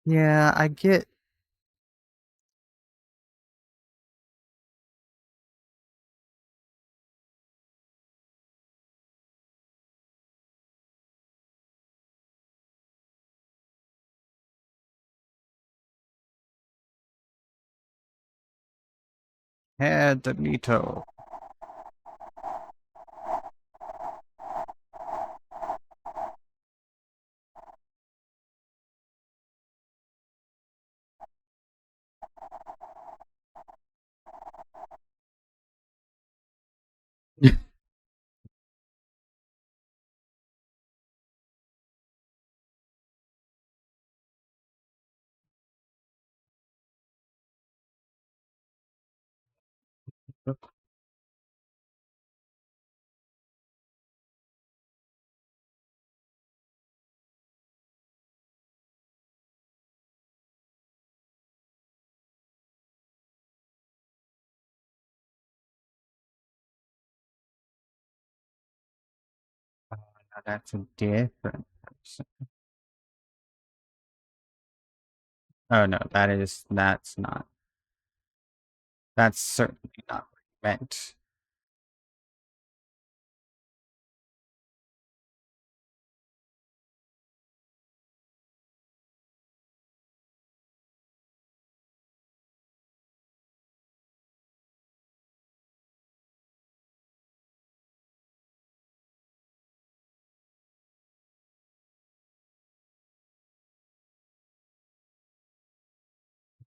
Yeah, I get head Dorito. Now that's a different person. Oh no, that's not. That's certainly not what you meant.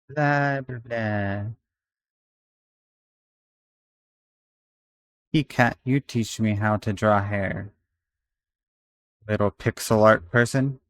Blah blah blah. He can't you teach me how to draw hair, little pixel art person?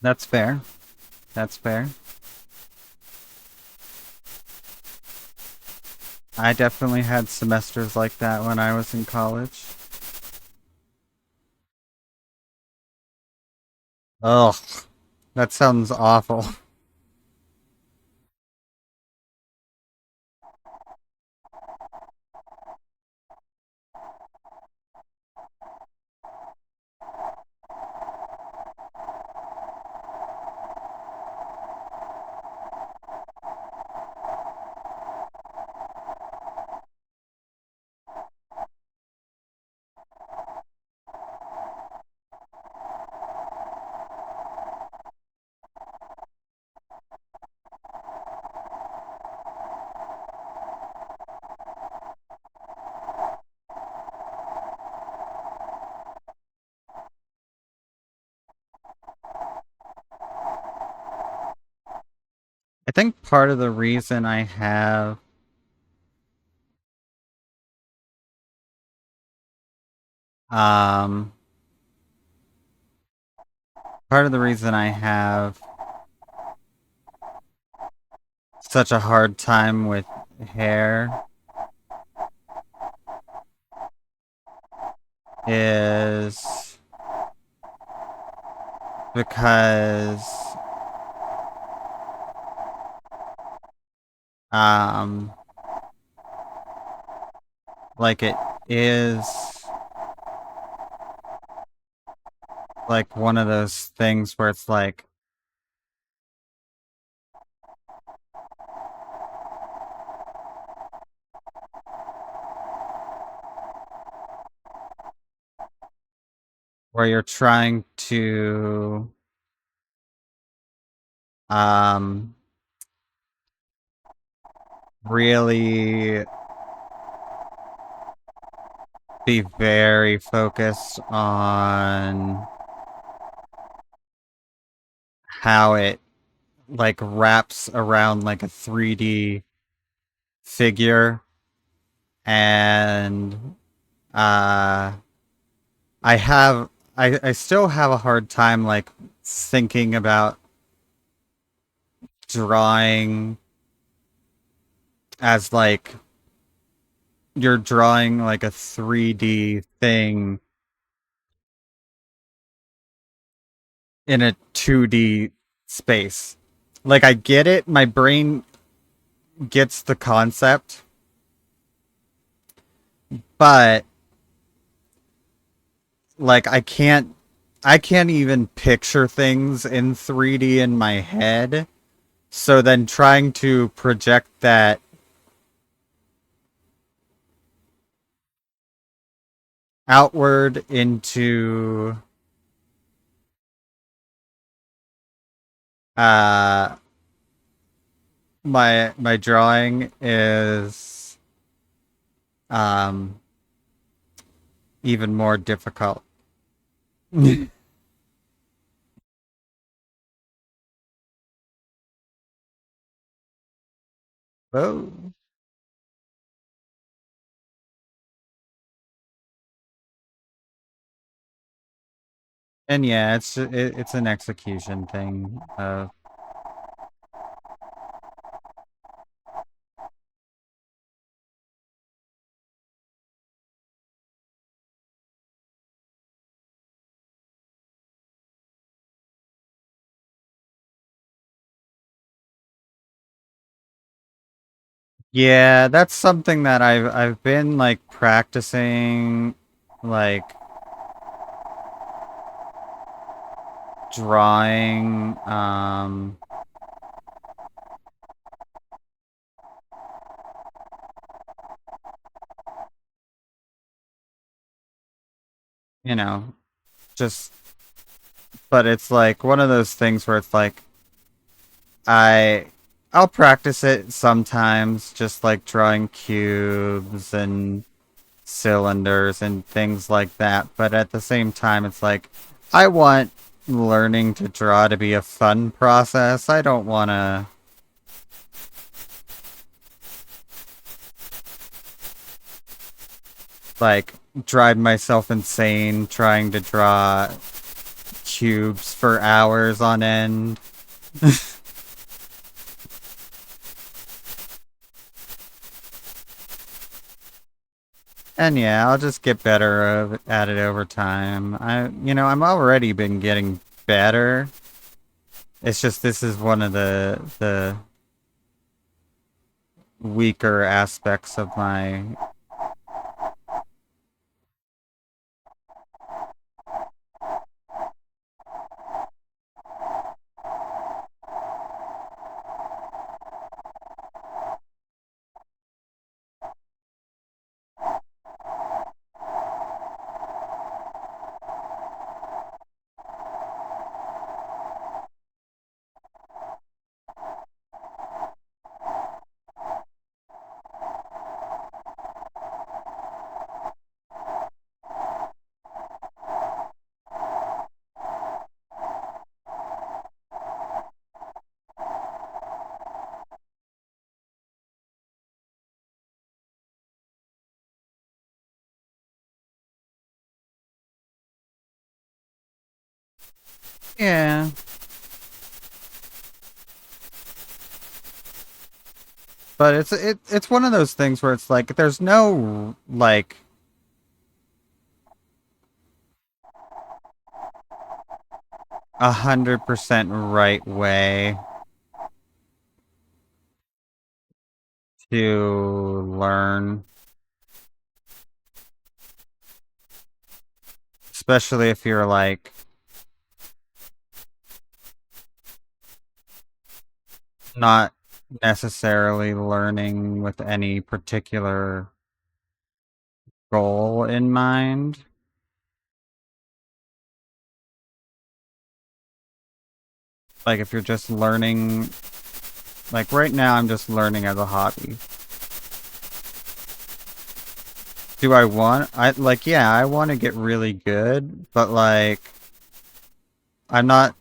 That's fair. That's fair. I definitely had semesters like that when I was in college. Ugh, that sounds awful. I think part of the reason I have um part of the reason I have such a hard time with hair is because um like it is like one of those things where it's like where you're trying to um really be very focused on how it like wraps around like a 3D figure and uh I have I still have a hard time like thinking about drawing as like you're drawing like a 3D thing in a 2D space. Like I get it, my brain gets the concept, but like I can't even picture things in 3D in my head. So then trying to project that outward into uh my drawing is um even more difficult. Oh. And yeah, it's an execution thing. Yeah, that's something that I've been like practicing like drawing you know, just but it's like one of those things where it's like I I'll practice it sometimes just like drawing cubes and cylinders and things like that, but at the same time it's like I want learning to draw to be a fun process. I don't want to like drive myself insane trying to draw cubes for hours on end. And yeah, I'll just get better at it over time. I'm already been getting better. It's just this is one of the weaker aspects of my. Yeah, but it's one of those things where it's like there's no like 100% right way to learn, especially if you're like not necessarily learning with any particular goal in mind. Like if you're just learning, like right now I'm just learning as a hobby. Do I want I like yeah, I want to get really good, but like I'm not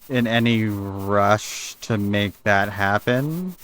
in any rush to make that happen.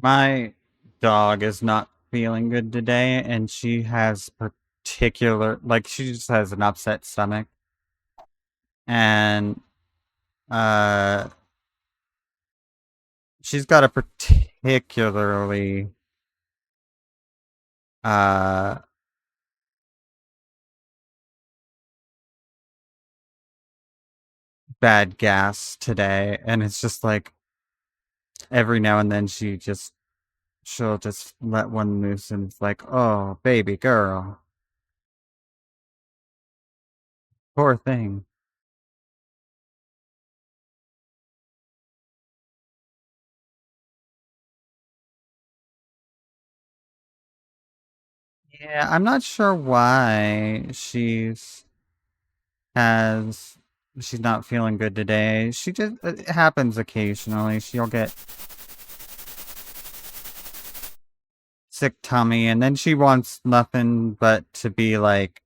My dog is not feeling good today, and she has she just has an upset stomach, and uh, she's got a particularly uh bad gas today, and it's just like every now and then she'll just let one loose, and it's like, oh, baby girl, poor thing. Yeah, I'm not sure why she's has. she's not feeling good today. She just, it happens occasionally. She'll get sick tummy, and then she wants nothing but to be like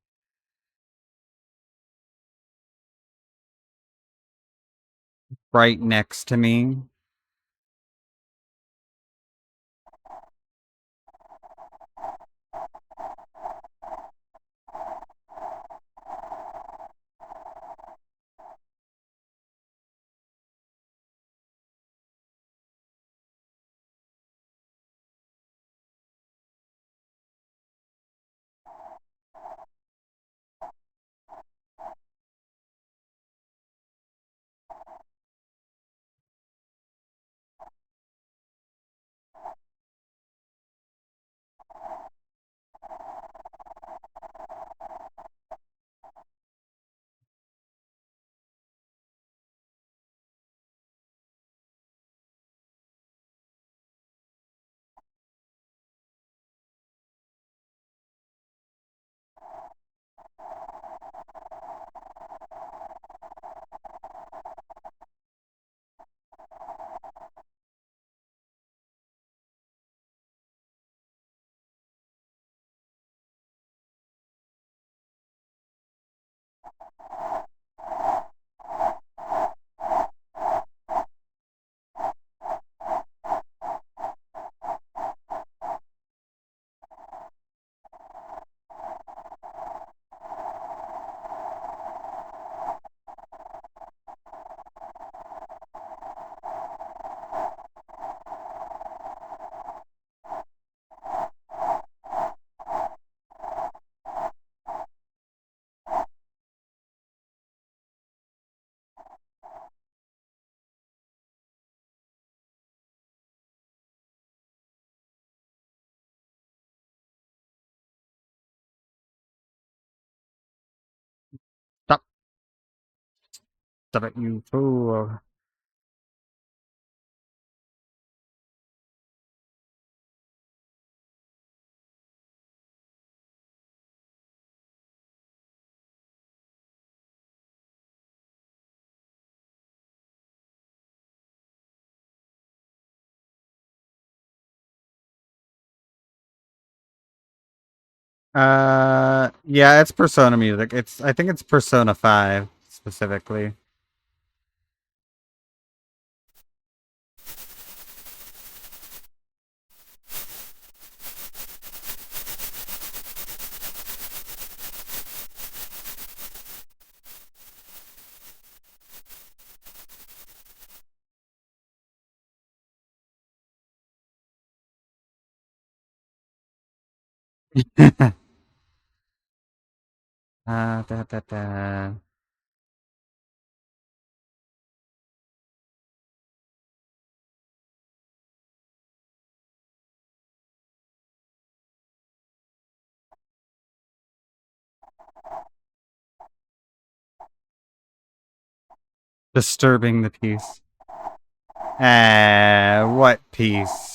right next to me. Stop, stop it, you fool. Yeah, it's Persona music. I think it's Persona 5 specifically. Da, da, da. Disturbing the peace. What peace?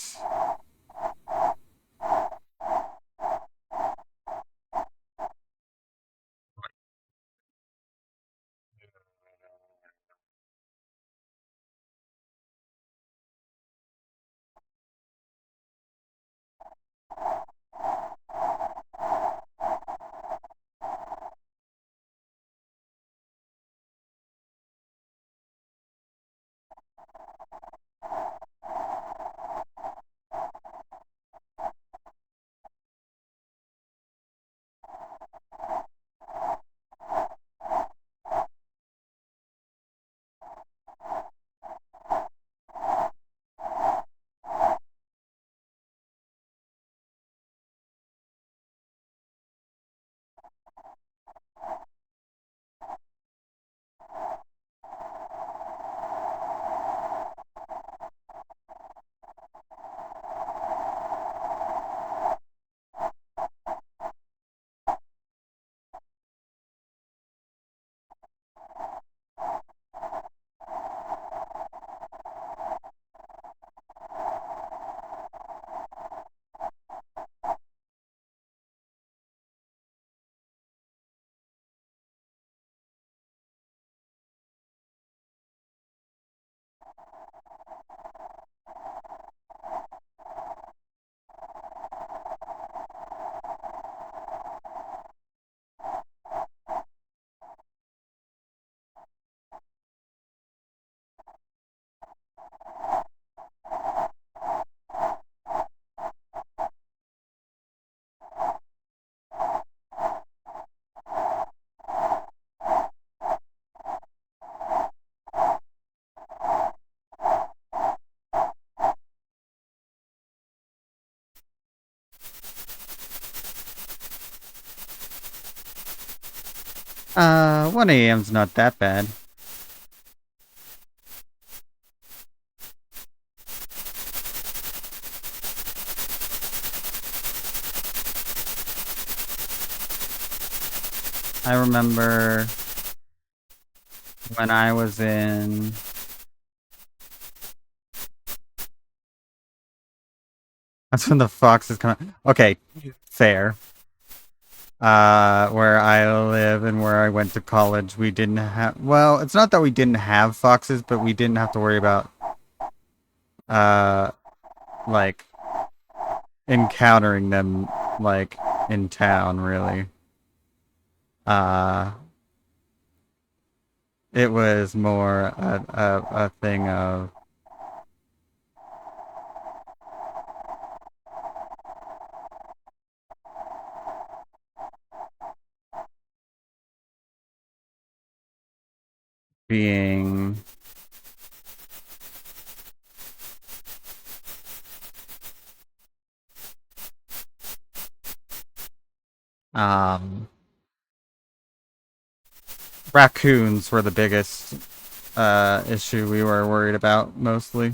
1 a.m.'s not that bad. I remember when I was in. That's when the foxes come out. Okay, fair. Where I live and where I went to college, we didn't have. Well, it's not that we didn't have foxes, but we didn't have to worry about uh, like encountering them like in town. Really, uh, it was more a thing of being um raccoons were the biggest issue we were worried about mostly.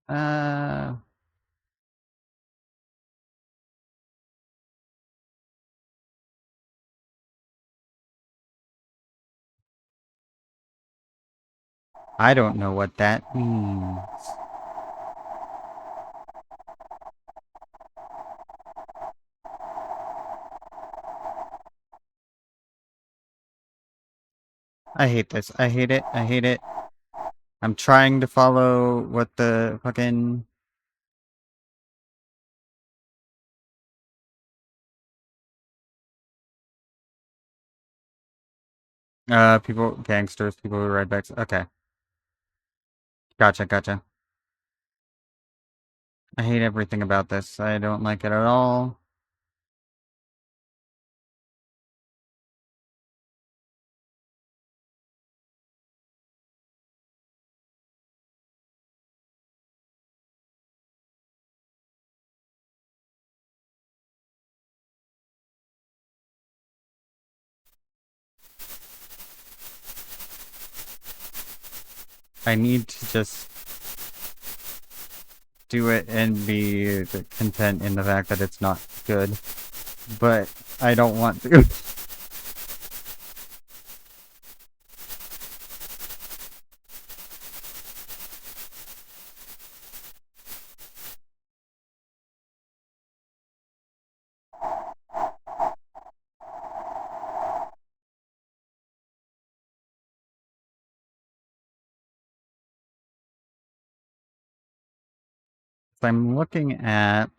Uh, I don't know what that means. I hate this. I hate it. I hate it. I'm trying to follow what the fucking people, gangsters, people with redbacks. Okay, gotcha, gotcha. I hate everything about this. I don't like it at all. I need to just do it and be content in the fact that it's not good. But I don't want to. I'm looking at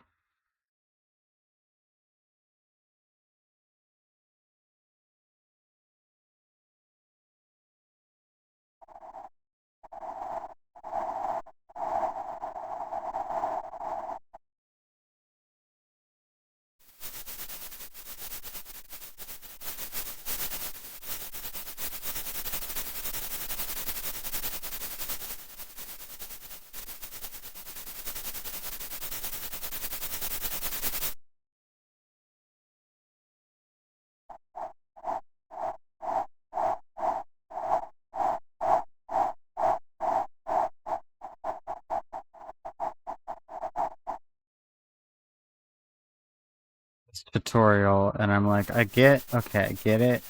this tutorial and I'm like, okay, I get it,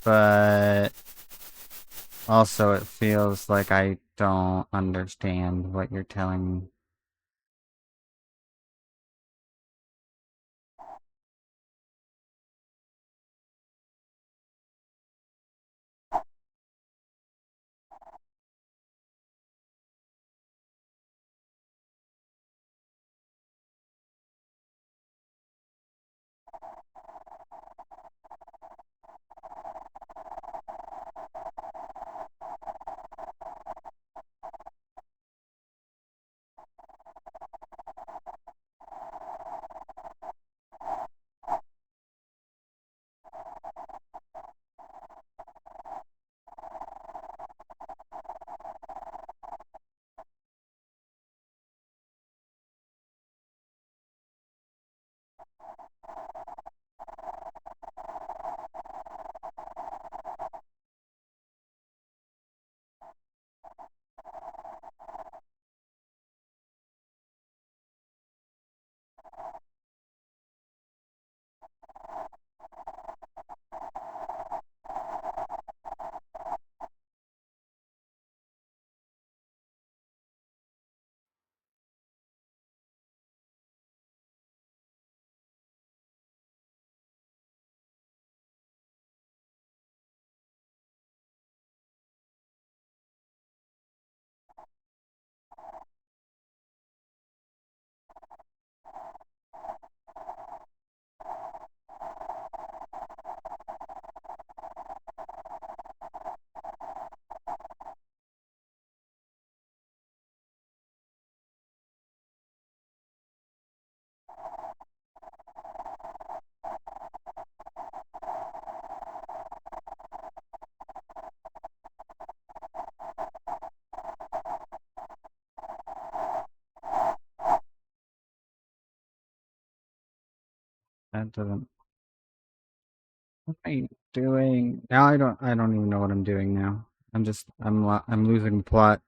but also it feels like I don't understand what you're telling me. That doesn't. What am I doing? Now I don't even know what I'm doing now. I'm losing the plot.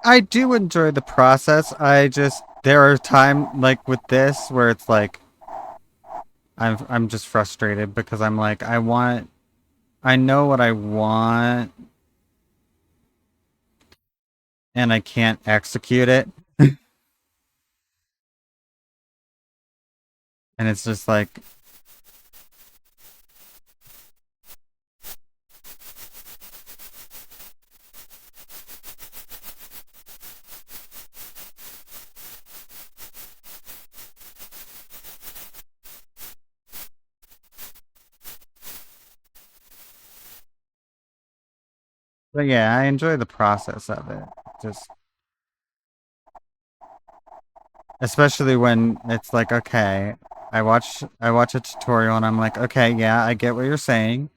I do enjoy the process. I just there are times like with this where it's like I'm just frustrated because I'm like I know what I want and I can't execute it. And it's just but yeah, I enjoy the process of it. Just especially when it's like, okay, I watch a tutorial and I'm like, okay, yeah, I get what you're saying.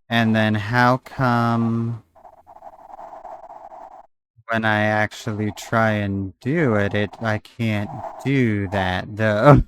And then how come when I actually try and do it I can't do that though.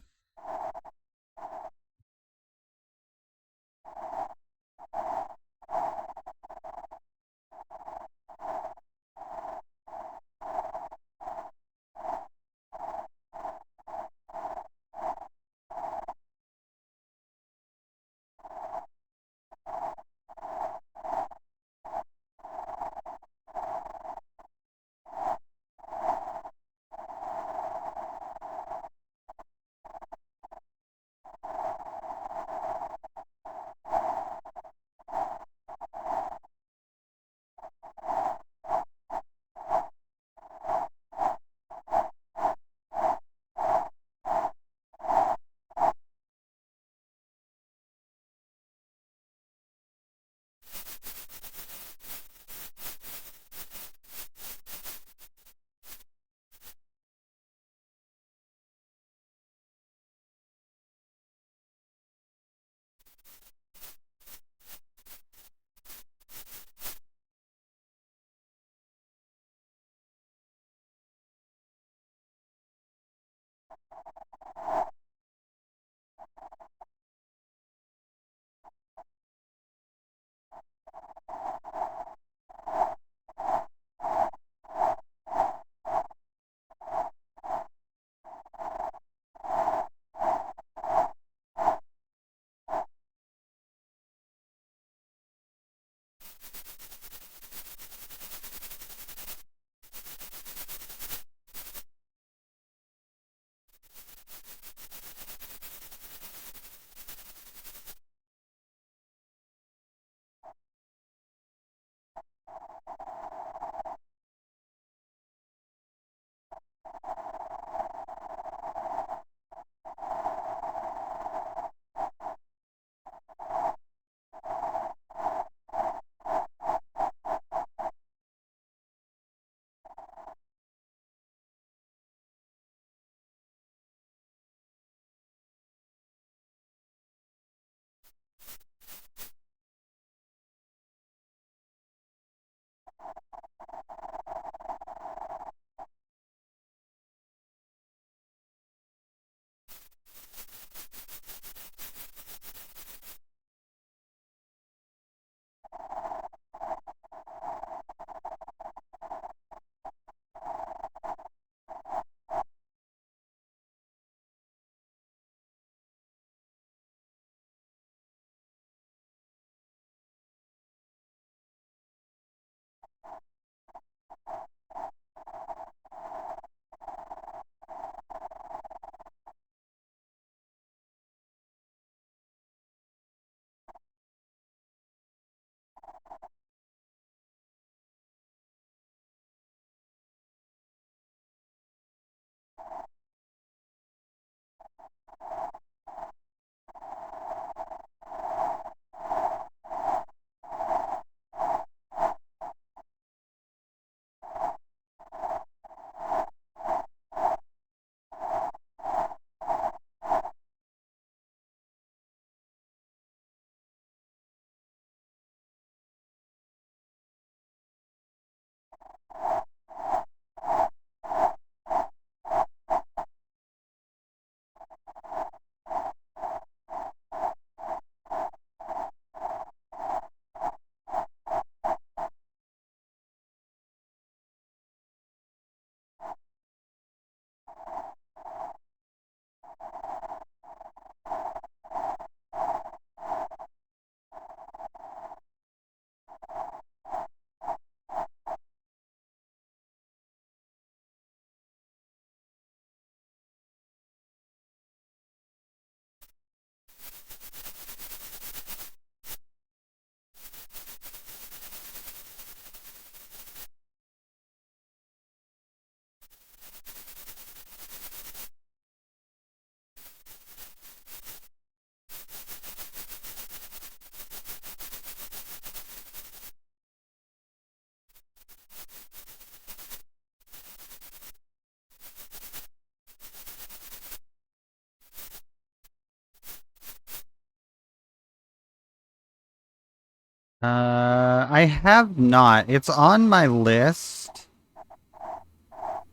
I have not. It's on my list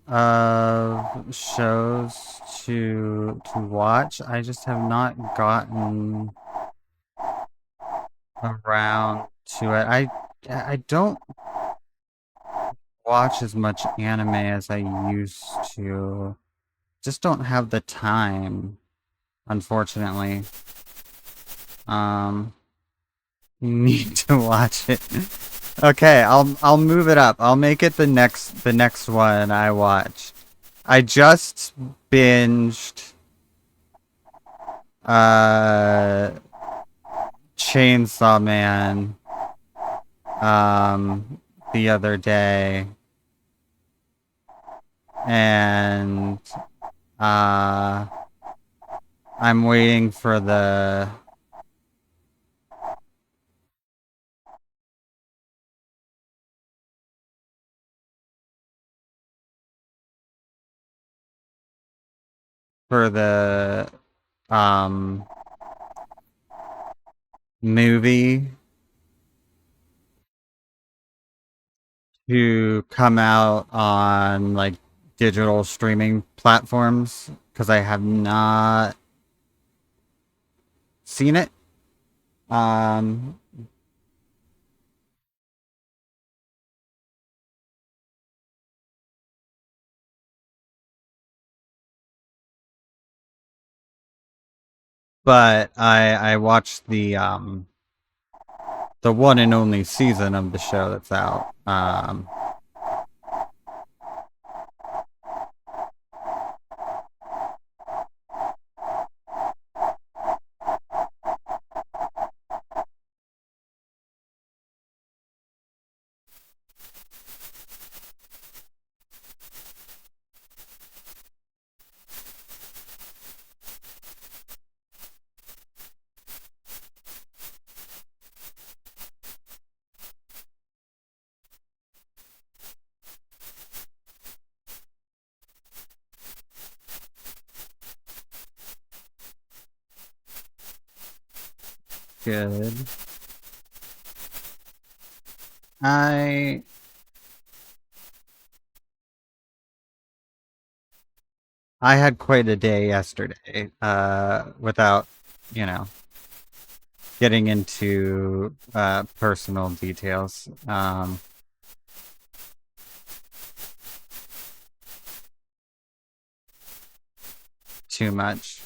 of shows to watch. I just have not gotten around to it. I don't watch as much anime as I used to. Just don't have the time, unfortunately. Um, need to watch it. Okay, I'll move it up. I'll make it the next one I watch. I just binged uh Chainsaw Man the other day, and uh I'm waiting for the um movie to come out on like digital streaming platforms because I have not seen it. Um, but I watched the one and only season of the show that's out. Good. I I had quite a day yesterday. Without you know getting into personal details. Too much.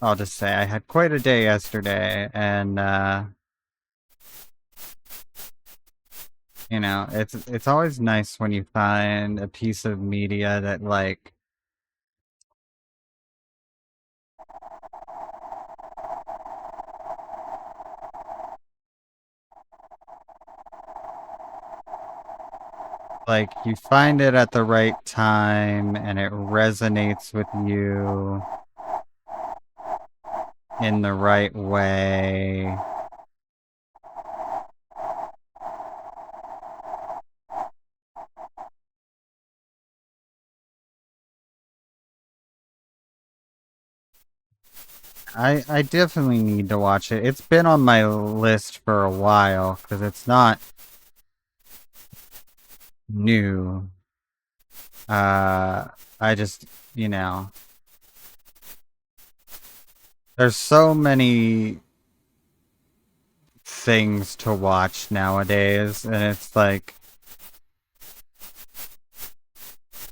I'll just say I had quite a day yesterday, and it's always nice when you find a piece of media that like you find it at the right time and it resonates with you in the right way. I definitely need to watch it. It's been on my list for a while because it's not new. Uh, I just, you know, there's so many things to watch nowadays, and it's like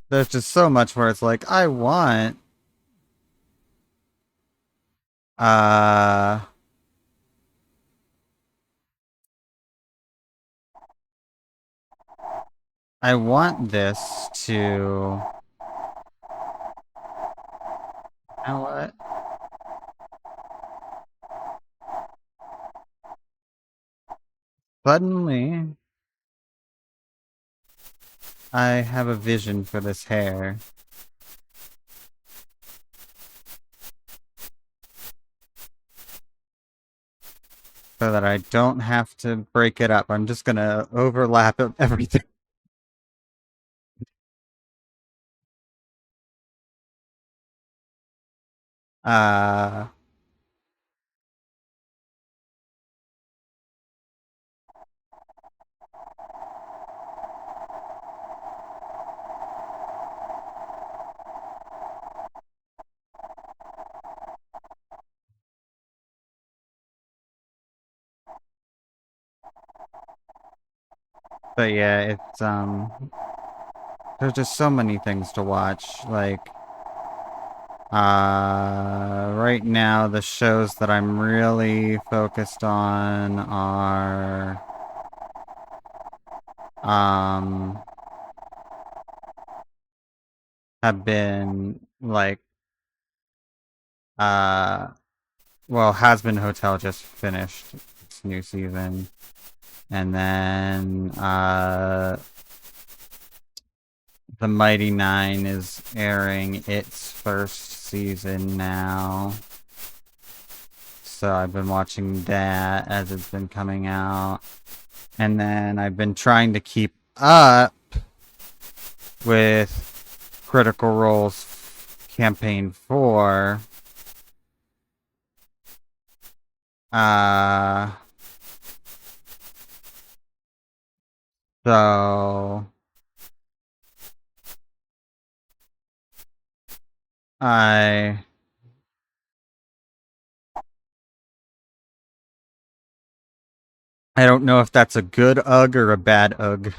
there's just so much where it's like uh I want this to you know what? Suddenly, I have a vision for this hair so that I don't have to break it up. I'm just gonna overlap everything. Uh, but yeah, there's just so many things to watch. Like, right now, the shows that I'm really focused on are, um, have been like, uh, well, Has Been Hotel just finished its new season. And then, The Mighty Nine is airing its first season now. So I've been watching that as it's been coming out. And then I've been trying to keep up with Critical Role's campaign 4. Uh, so I I don't know if that's a good ugh or a bad ugh. 'Cause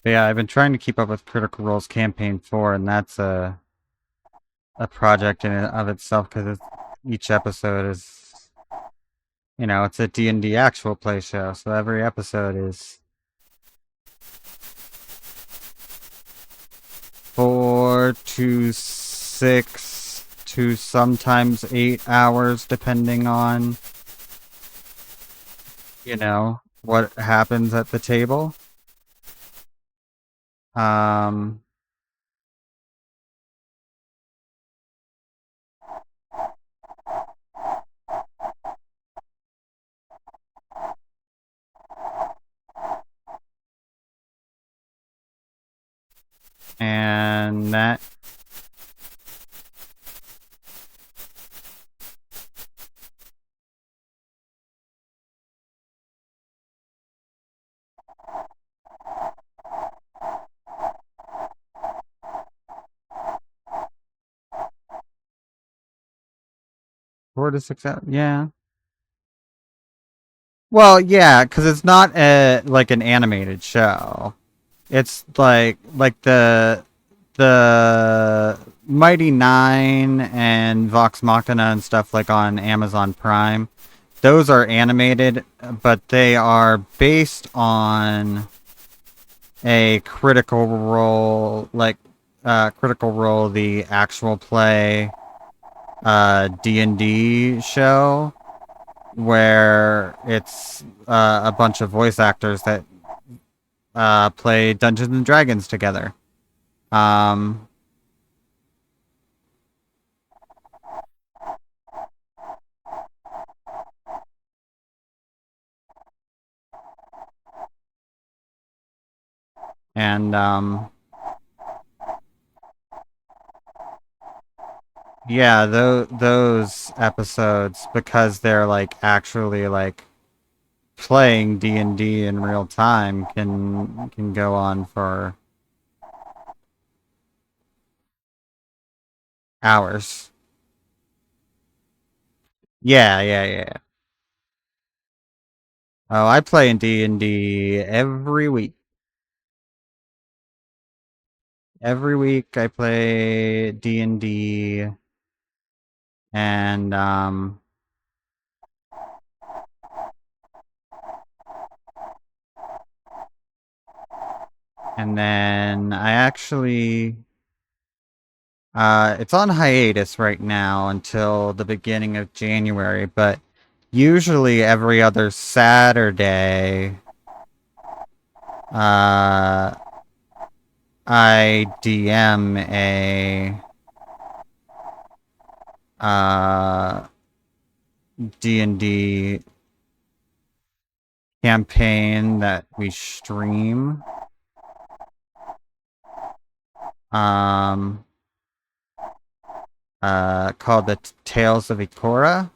but yeah, I've been trying to keep up with Critical Role's campaign 4, and that's a project in and of itself because each episode is, it's a D&D actual play show, so every episode is 4 to 6 to sometimes 8 hours, depending on, what happens at the table. Um, and that 4 to 6 hours, yeah. Well, yeah, because it's not like an animated show. It's like the Mighty Nine and Vox Machina and stuff like on Amazon Prime. Those are animated, but they are based on a Critical Role, the actual play D&D show where it's a bunch of voice actors that play Dungeons and Dragons together. Um, and yeah, those episodes, because they're like actually like playing D&D in real time, can go on for hours. Yeah, yeah, yeah. Oh, I play in D&D every week. Every week I play D&D, and then I actually it's on hiatus right now until the beginning of January, but usually every other Saturday, uh, I DM a D&D campaign that we stream, um, called the Tales of Ikora.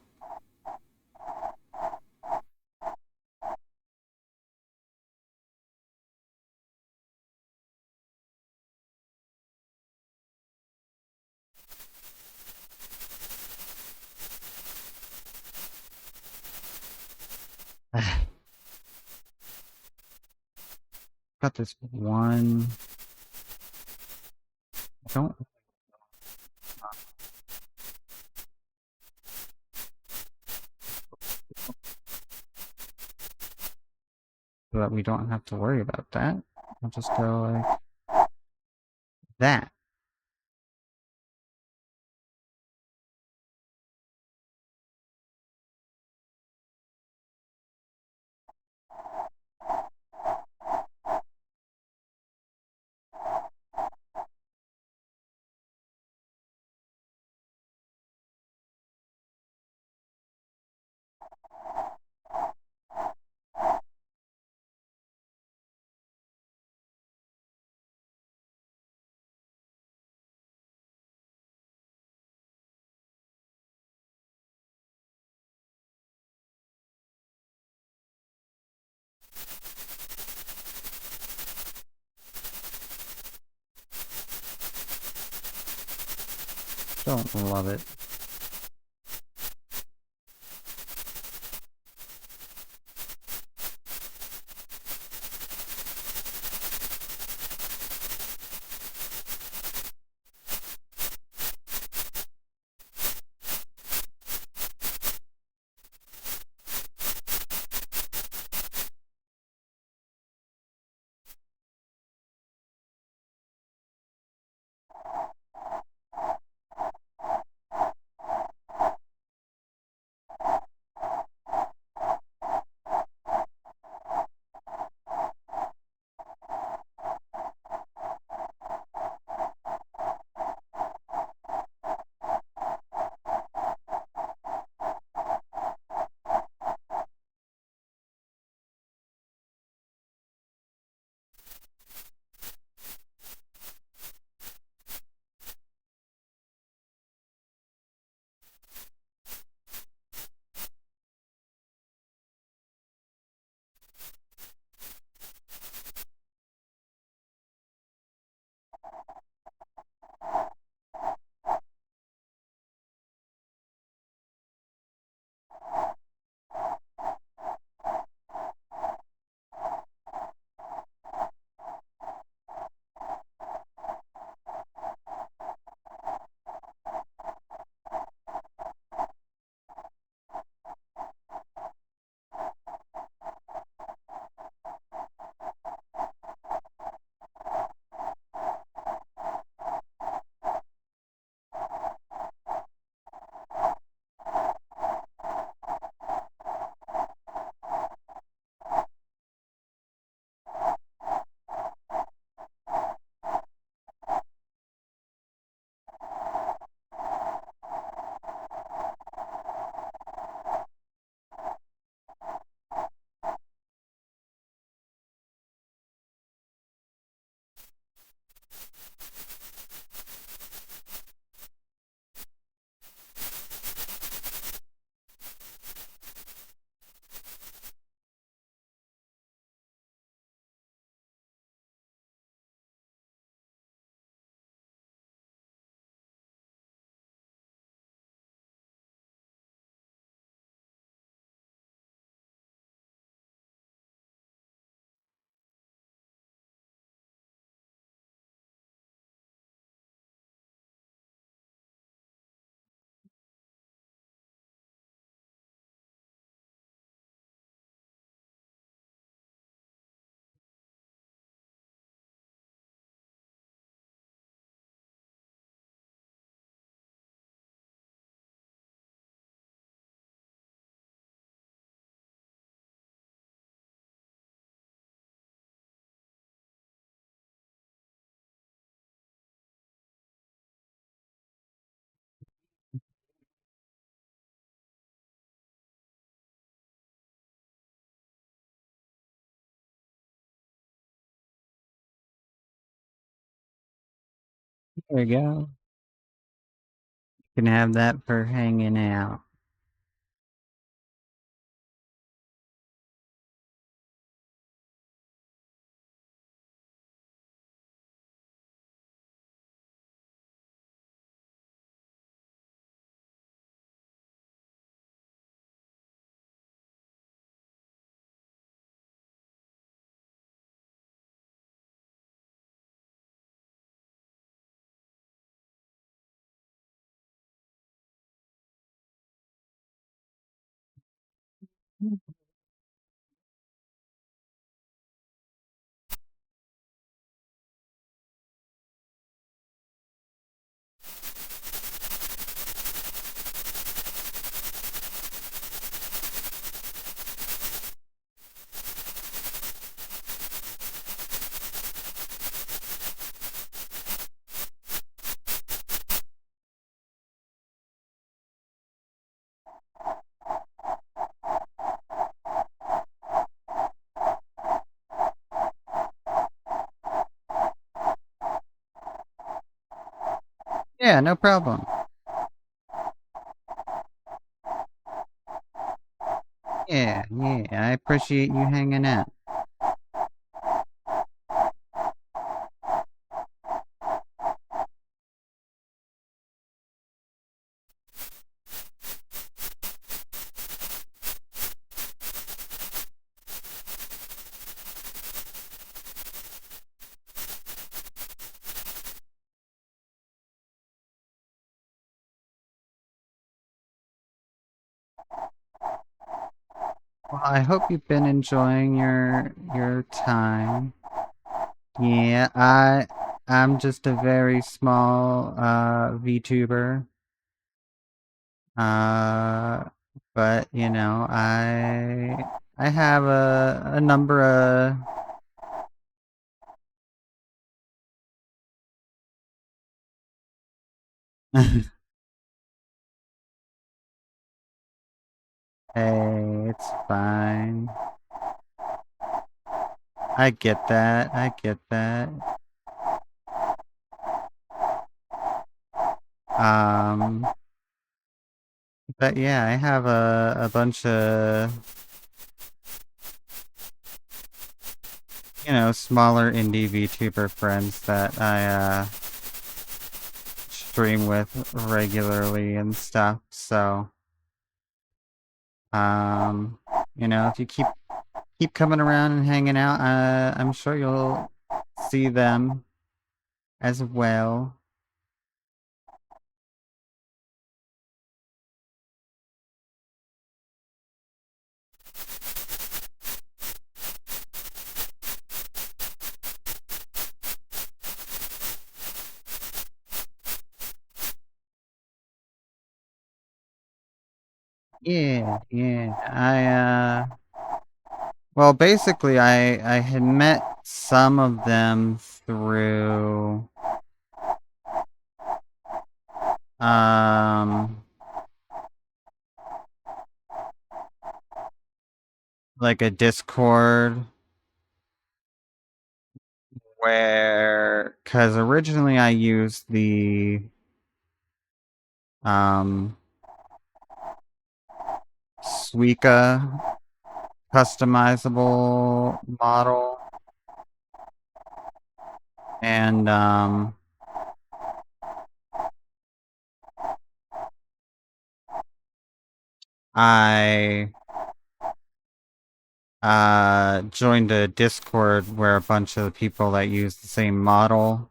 Got this one. I don't. But we don't have to worry about that. I'll just go like that. Don't love it. There you go. You can have that for hanging out. Yeah, no problem. Yeah, yeah, I appreciate you hanging out. Well, I hope you've been enjoying your time. Yeah, I'm just a very small VTuber. Uh but you know, I have a number of Hey, it's fine. I get that. I get that. Um but yeah, I have a bunch of, you know, smaller indie VTuber friends that I stream with regularly and stuff. So, um, you know, if you keep coming around and hanging out, I'm sure you'll see them as well. Yeah, yeah. Well, basically, I had met some of them through um like a Discord where, because originally I used the um Suica customizable model, and I joined a Discord where a bunch of the people that use the same model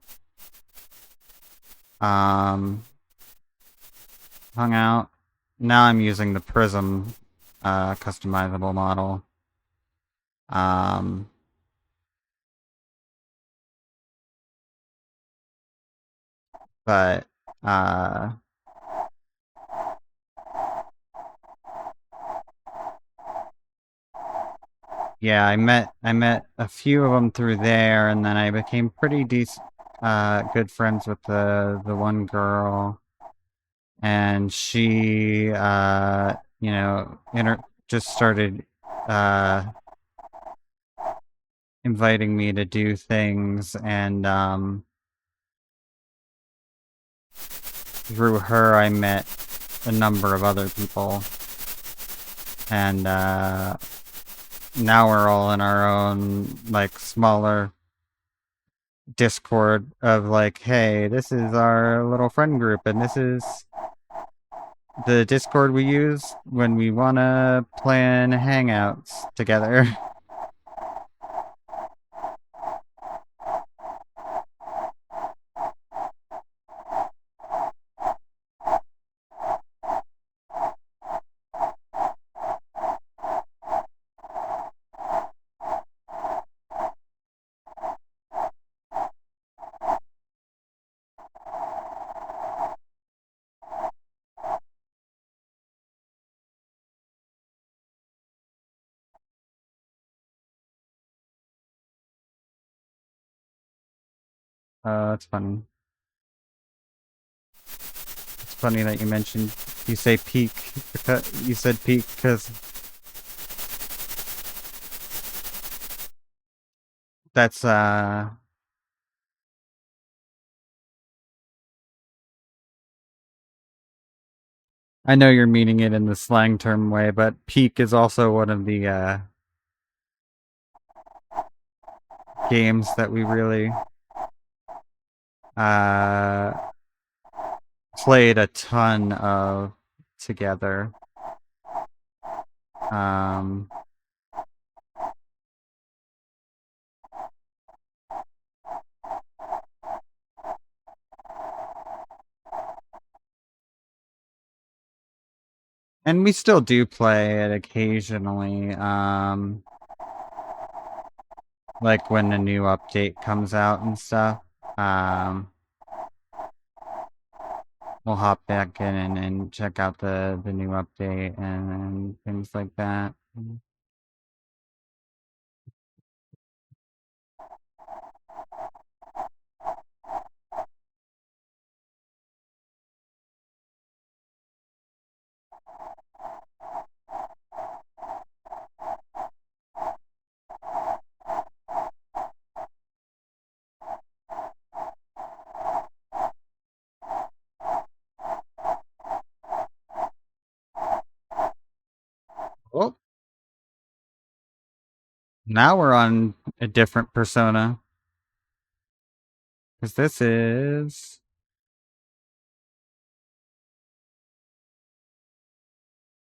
um hung out. Now I'm using the Prism customizable model. Um but uh yeah, I met a few of them through there, and then I became pretty decent good friends with the one girl, and she you know, just started uh inviting me to do things, and through her, I met a number of other people, and now we're all in our own like smaller Discord of like, hey, this is our little friend group, and this is the Discord we use when we want to plan hangouts together. It's funny. It's funny that you mentioned you say peak because you said peak because that's I know you're meaning it in the slang term way, but peak is also one of the games that we really uh played a ton of together. Um and we still do play it occasionally. Like when a new update comes out and stuff. Um we'll hop back in and check out the new update and things like that. Oh, now we're on a different persona because this is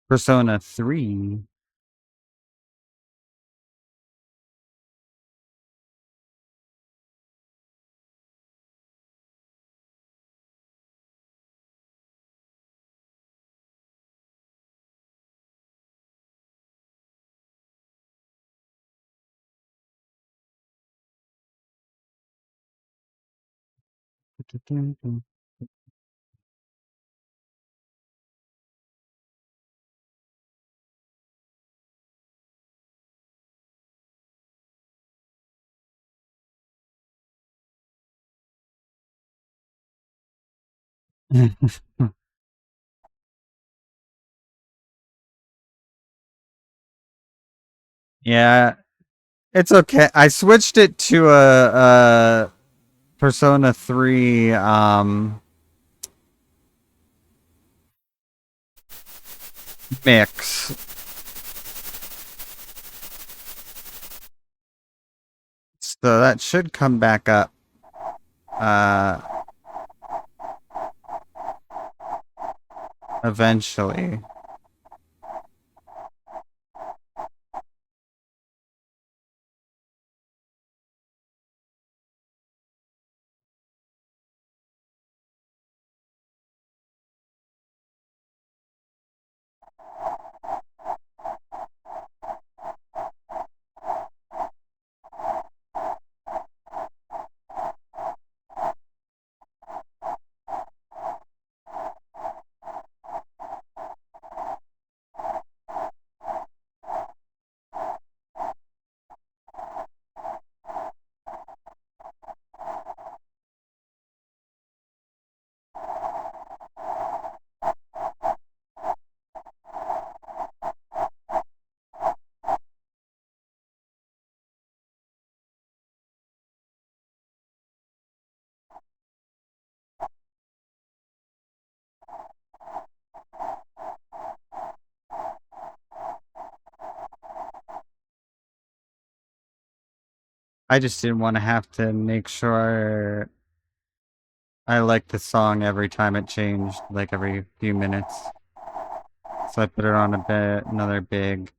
Persona 3. Yeah, it's okay. I switched it to a Persona 3 mix. So that should come back up uh eventually. I just didn't want to have to make sure I liked the song every time it changed, like every few minutes. So I put it on another big.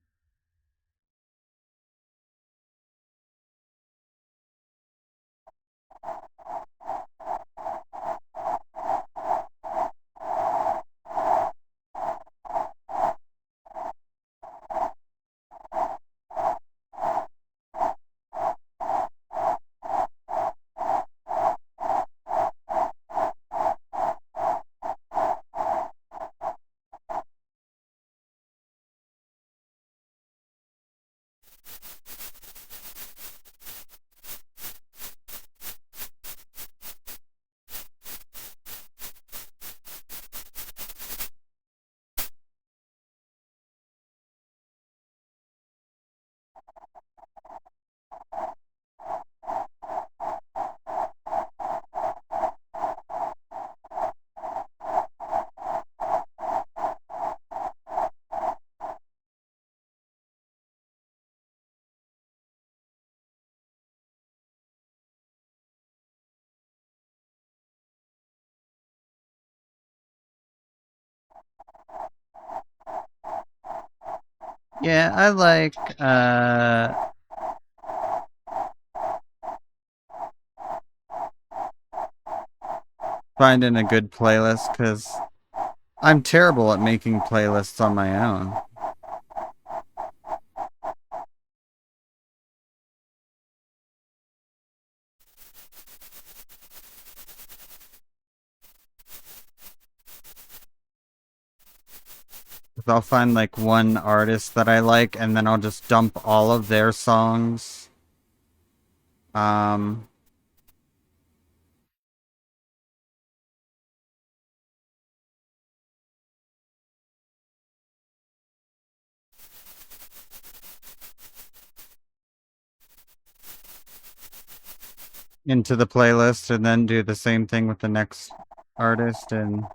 Yeah, I like finding a good playlist because I'm terrible at making playlists on my own. I'll find like one artist that I like and then I'll just dump all of their songs um into the playlist and then do the same thing with the next artist and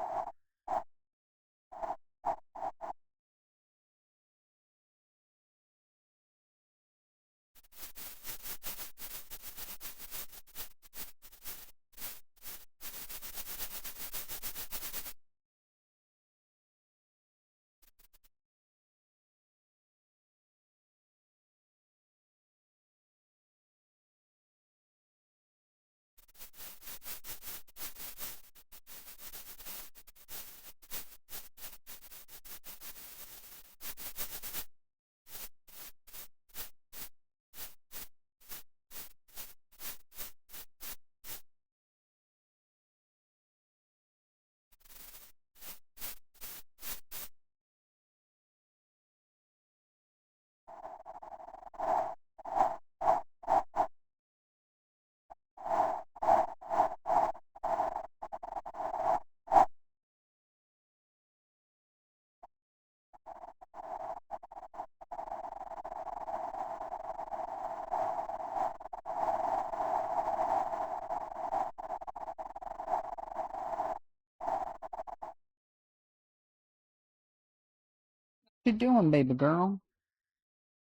what you doing, baby girl?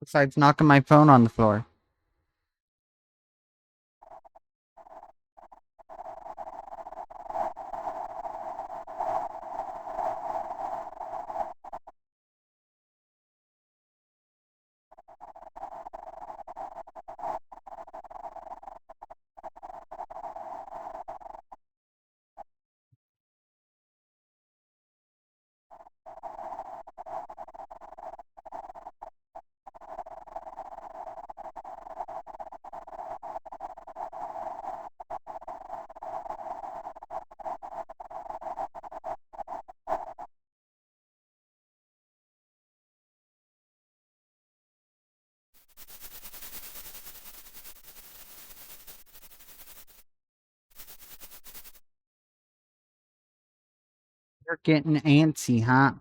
Besides knocking my phone on the floor. You're getting antsy, huh?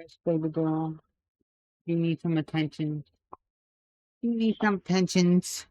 Yes, baby girl. You need some attention. You need some attentions.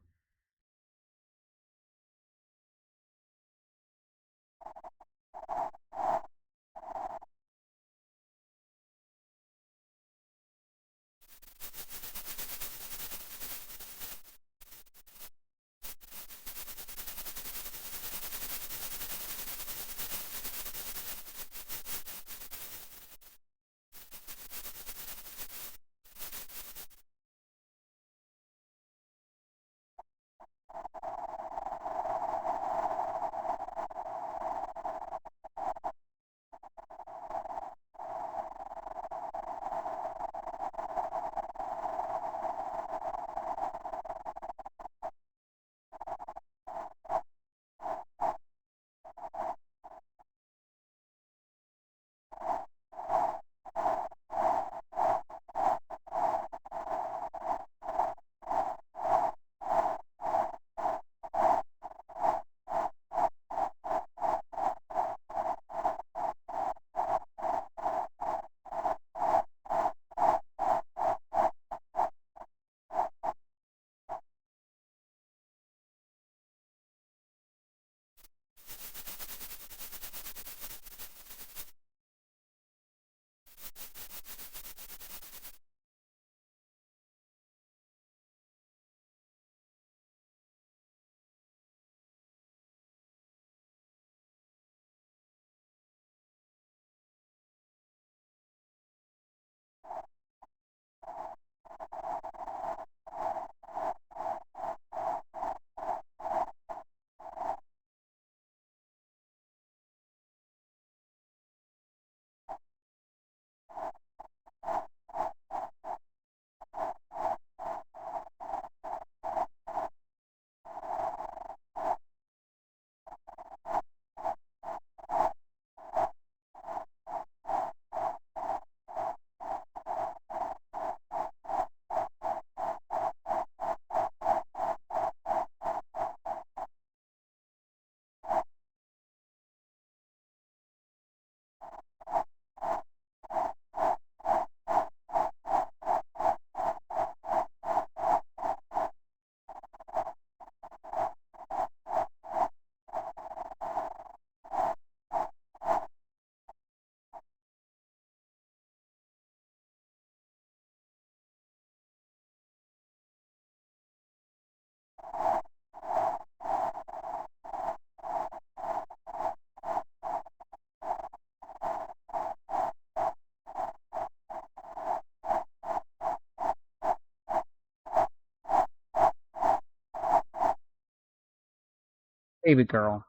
Baby girl,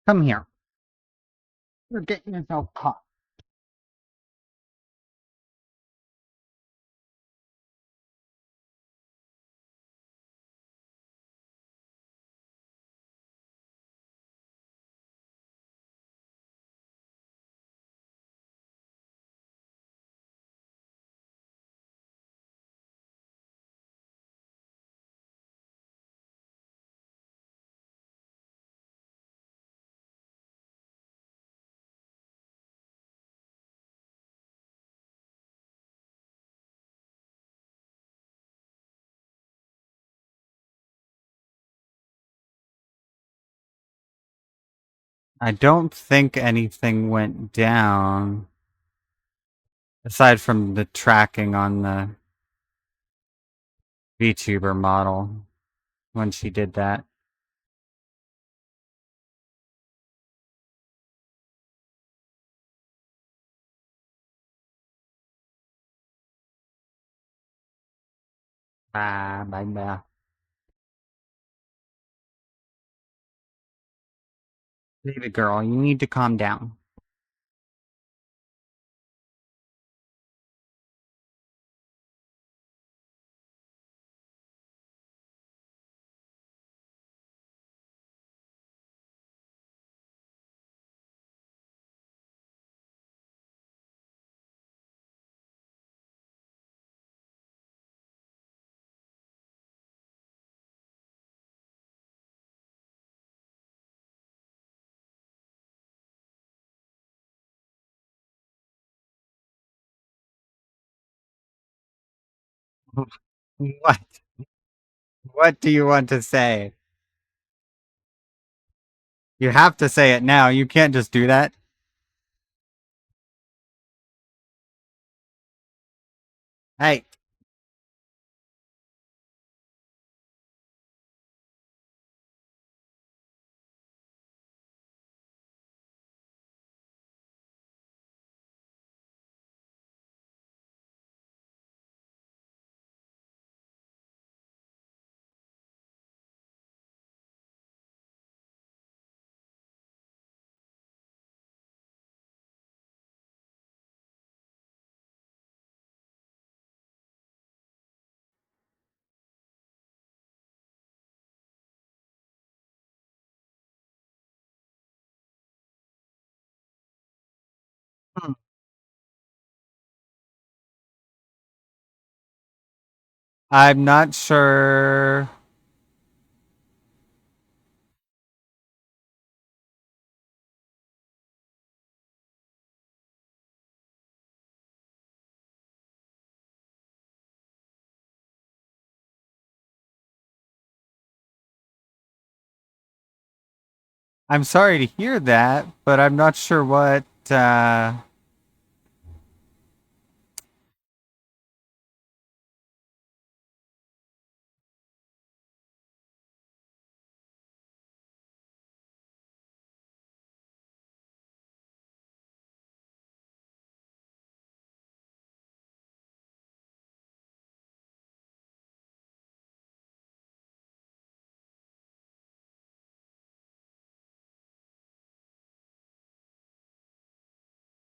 come here. You're getting yourself caught. I don't think anything went down aside from the tracking on the VTuber model when she did that. Bye bye. Baby girl, you need to calm down. What? What do you want to say? You have to say it now. You can't just do that. Hey, hmm, I'm not sure. I'm sorry to hear that, but I'm not sure what.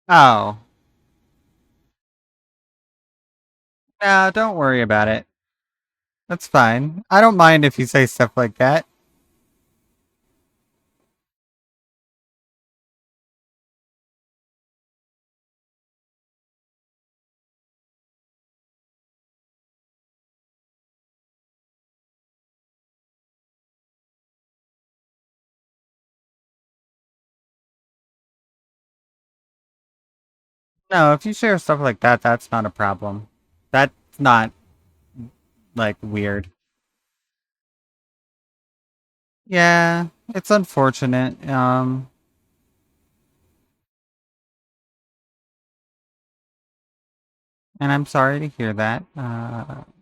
Oh, no, don't worry about it. That's fine. I don't mind if you say stuff like that. No, if you share stuff like that, that's not a problem. That's not, like, weird. Yeah, it's unfortunate. And I'm sorry to hear that.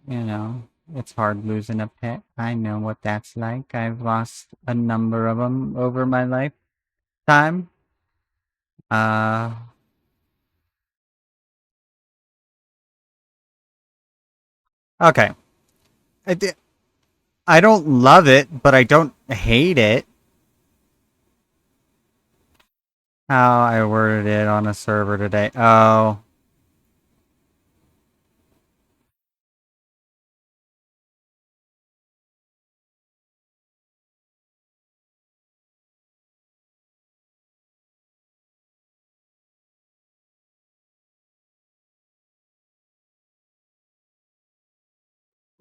You know, it's hard losing a pet. I know what that's like. I've lost a number of them over my lifetime. Uh, okay. I, di- I don't love it, but I don't hate it. How I worded it on a server today. Oh,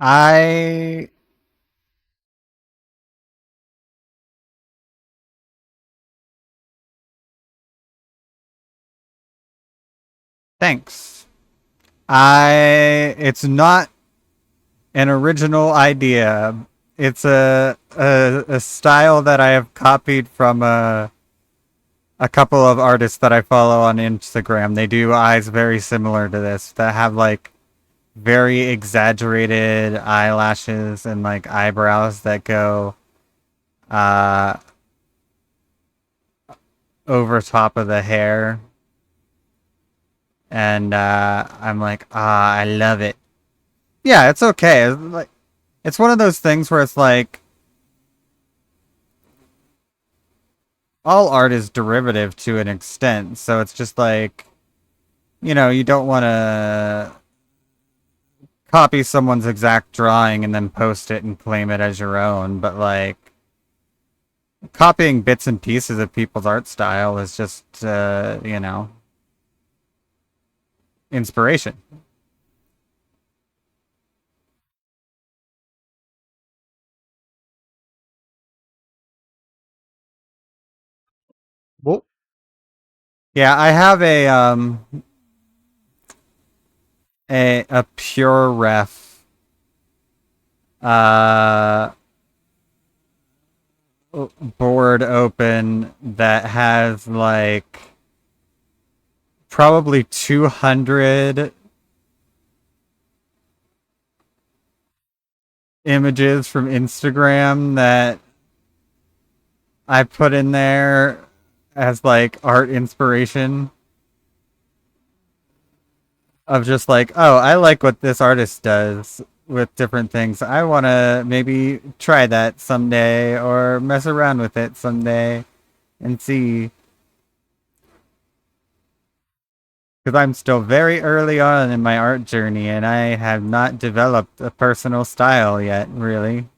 I thanks. It's not an original idea. It's a style that I have copied from a a couple of artists that I follow on Instagram. They do eyes very similar to this that have like very exaggerated eyelashes and like eyebrows that go uh over top of the hair. And I'm like, ah, I love it. Yeah, it's okay. It's one of those things where it's like all art is derivative to an extent. So it's just like, you don't want to copy someone's exact drawing and then post it and claim it as your own. But like copying bits and pieces of people's art style is just, inspiration. Well, yeah, I have a pure ref uh board open that has like probably 200 images from Instagram that I put in there as like art inspiration of just like, oh, I like what this artist does with different things. I want to maybe try that someday or mess around with it someday and see. Because I'm still very early on in my art journey and I have not developed a personal style yet, really.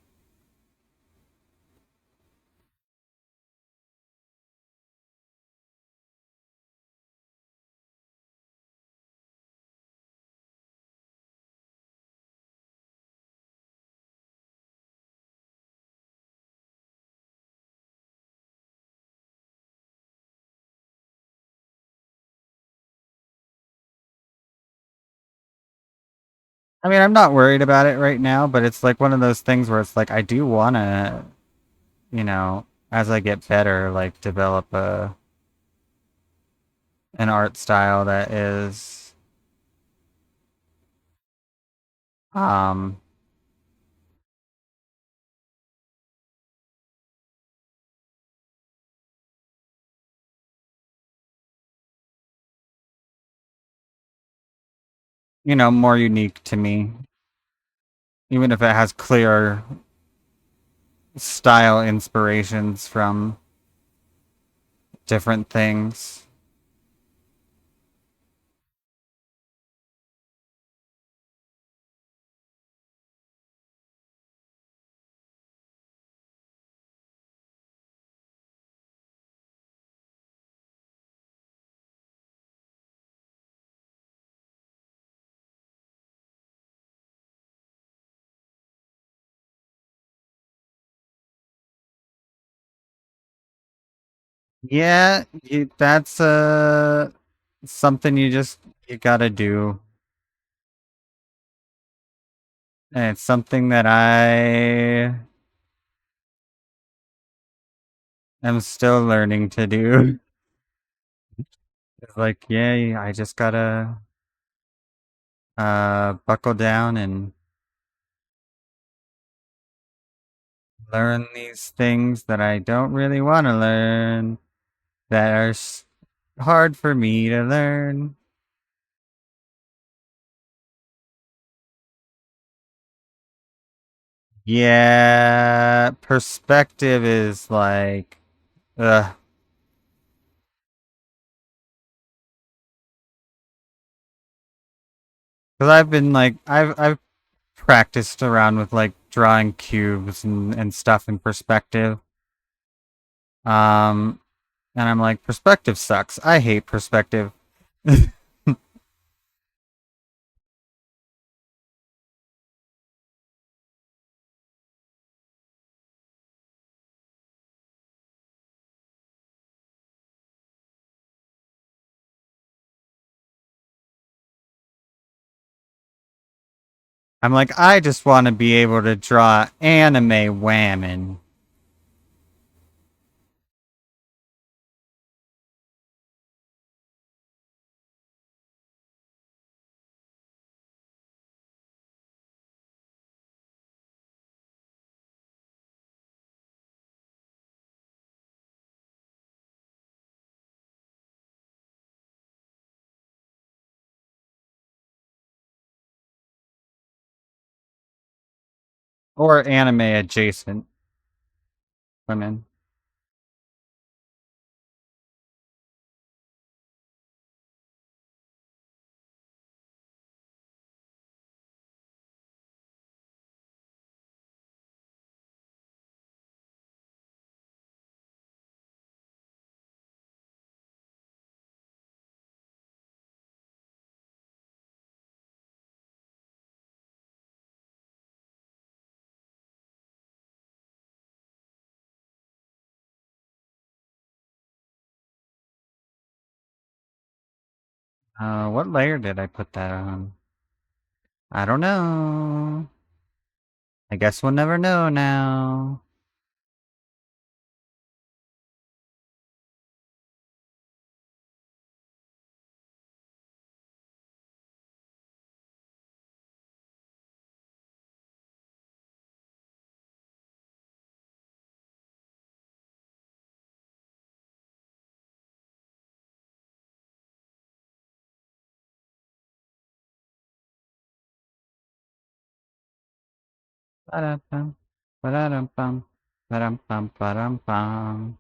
I mean, I'm not worried about it right now, but it's like one of those things where it's like I do want to, as I get better, like develop an art style that is um, more unique to me, even if it has clear style inspirations from different things. Yeah, that's something you gotta do. And it's something that I am still learning to do. It's like, yeah, I just gotta buckle down and learn these things that I don't really want to learn that are hard for me to learn. Yeah, perspective is like, ugh. Because I've practiced around with like drawing cubes and stuff in perspective. Um, and I'm like, perspective sucks. I hate perspective. I'm like, I just want to be able to draw anime whammon. Or anime adjacent women. What layer did I put that on? I don't know. I guess we'll never know now. Ba-dum-bum, ba-da-dum-bum, ba-dum-bum, ba-dum-bum.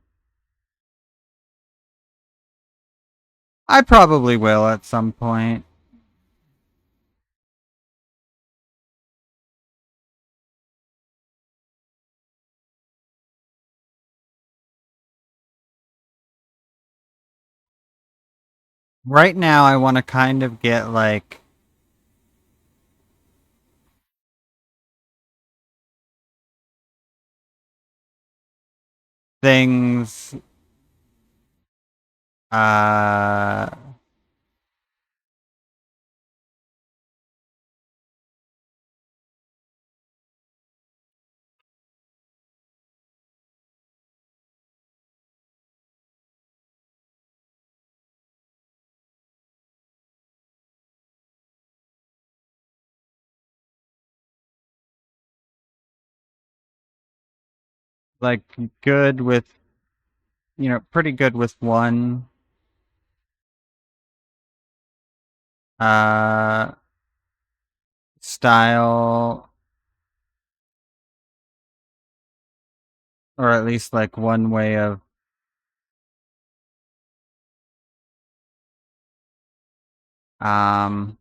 I probably will at some point. Right now, I want to kind of get like things, uh, like good with, pretty good with one, uh, style, or at least like one way of, um,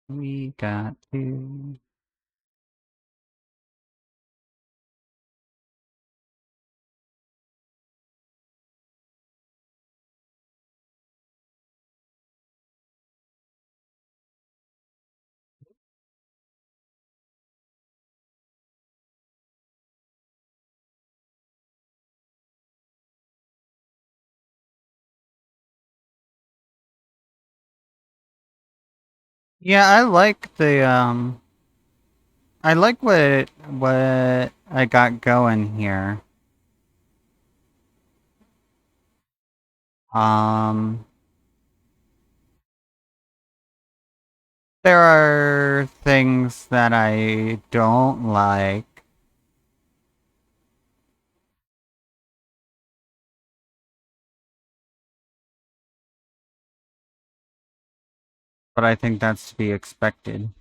we got to. Yeah, I like what I got going here. Um, there are things that I don't like. but I think that's to be expected.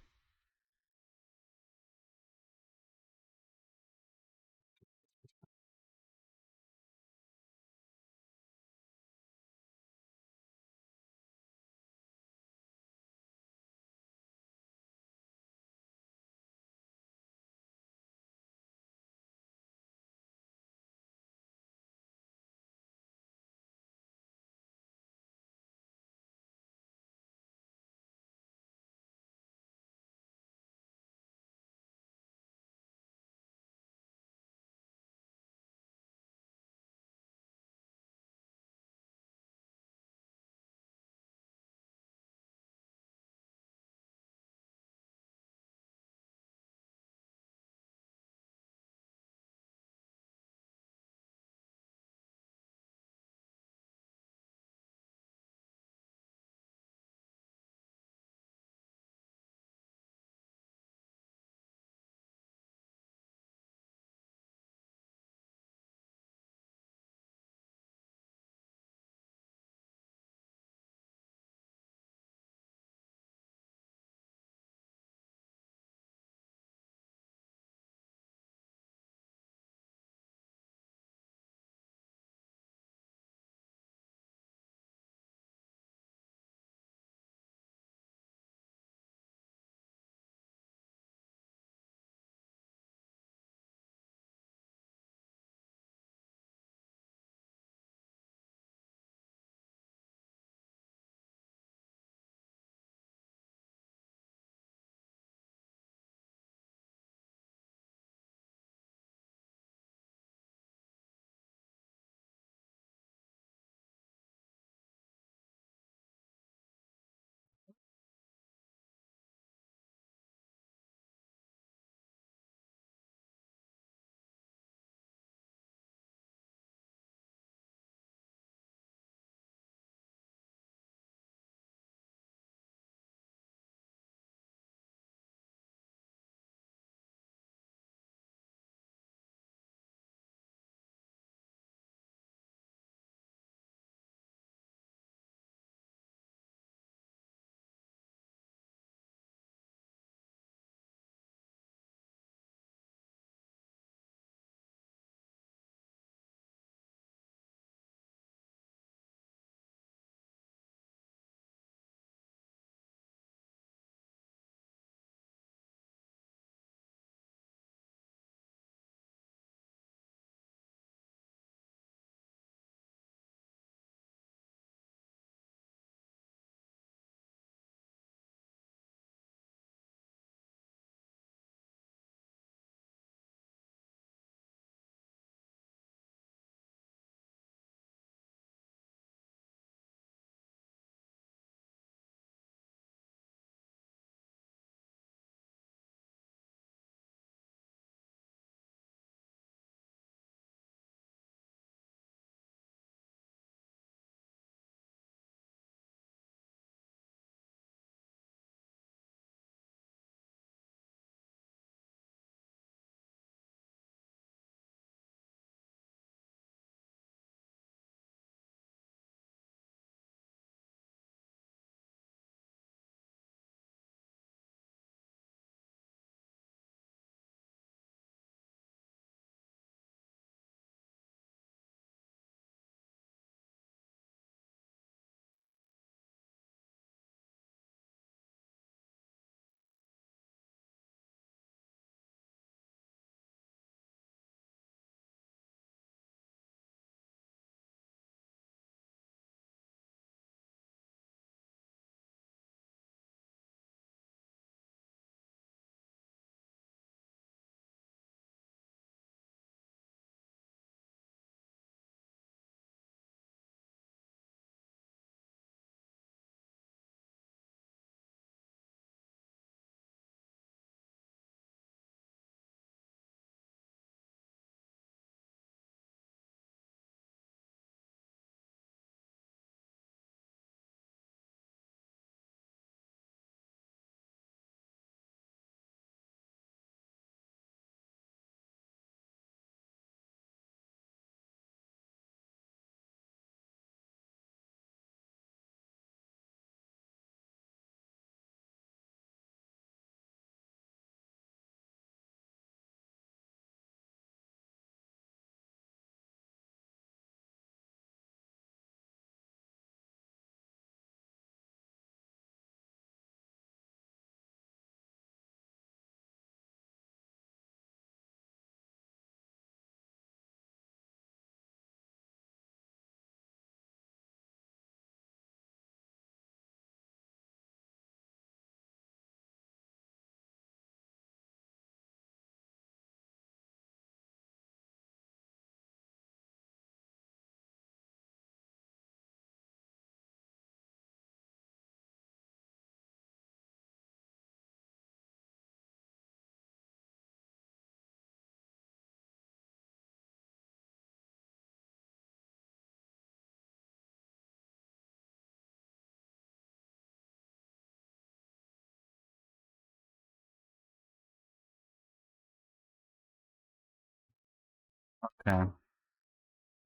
Okay.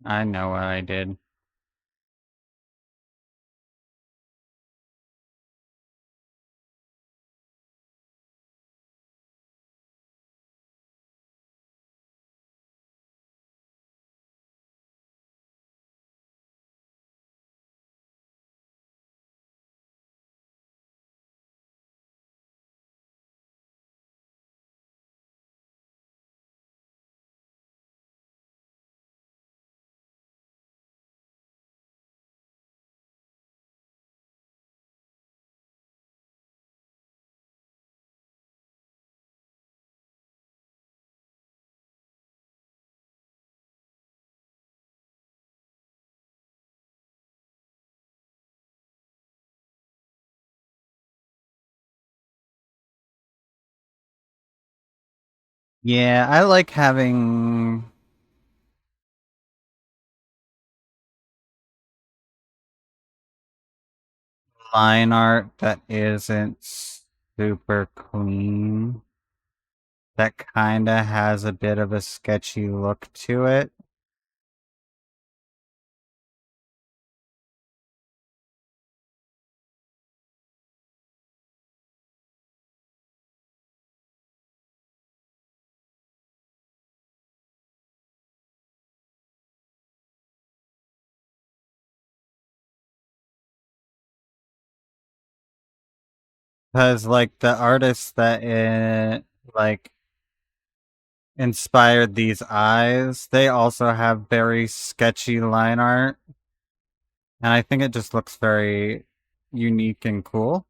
I know what I did. Yeah, I like having line art that isn't super clean. That kinda has a bit of a sketchy look to it. Because, like, the artists that like, inspired these eyes, they also have very sketchy line art. And I think it just looks very unique and cool.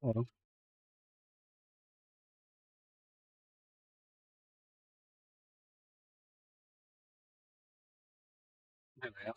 Oh, there we go.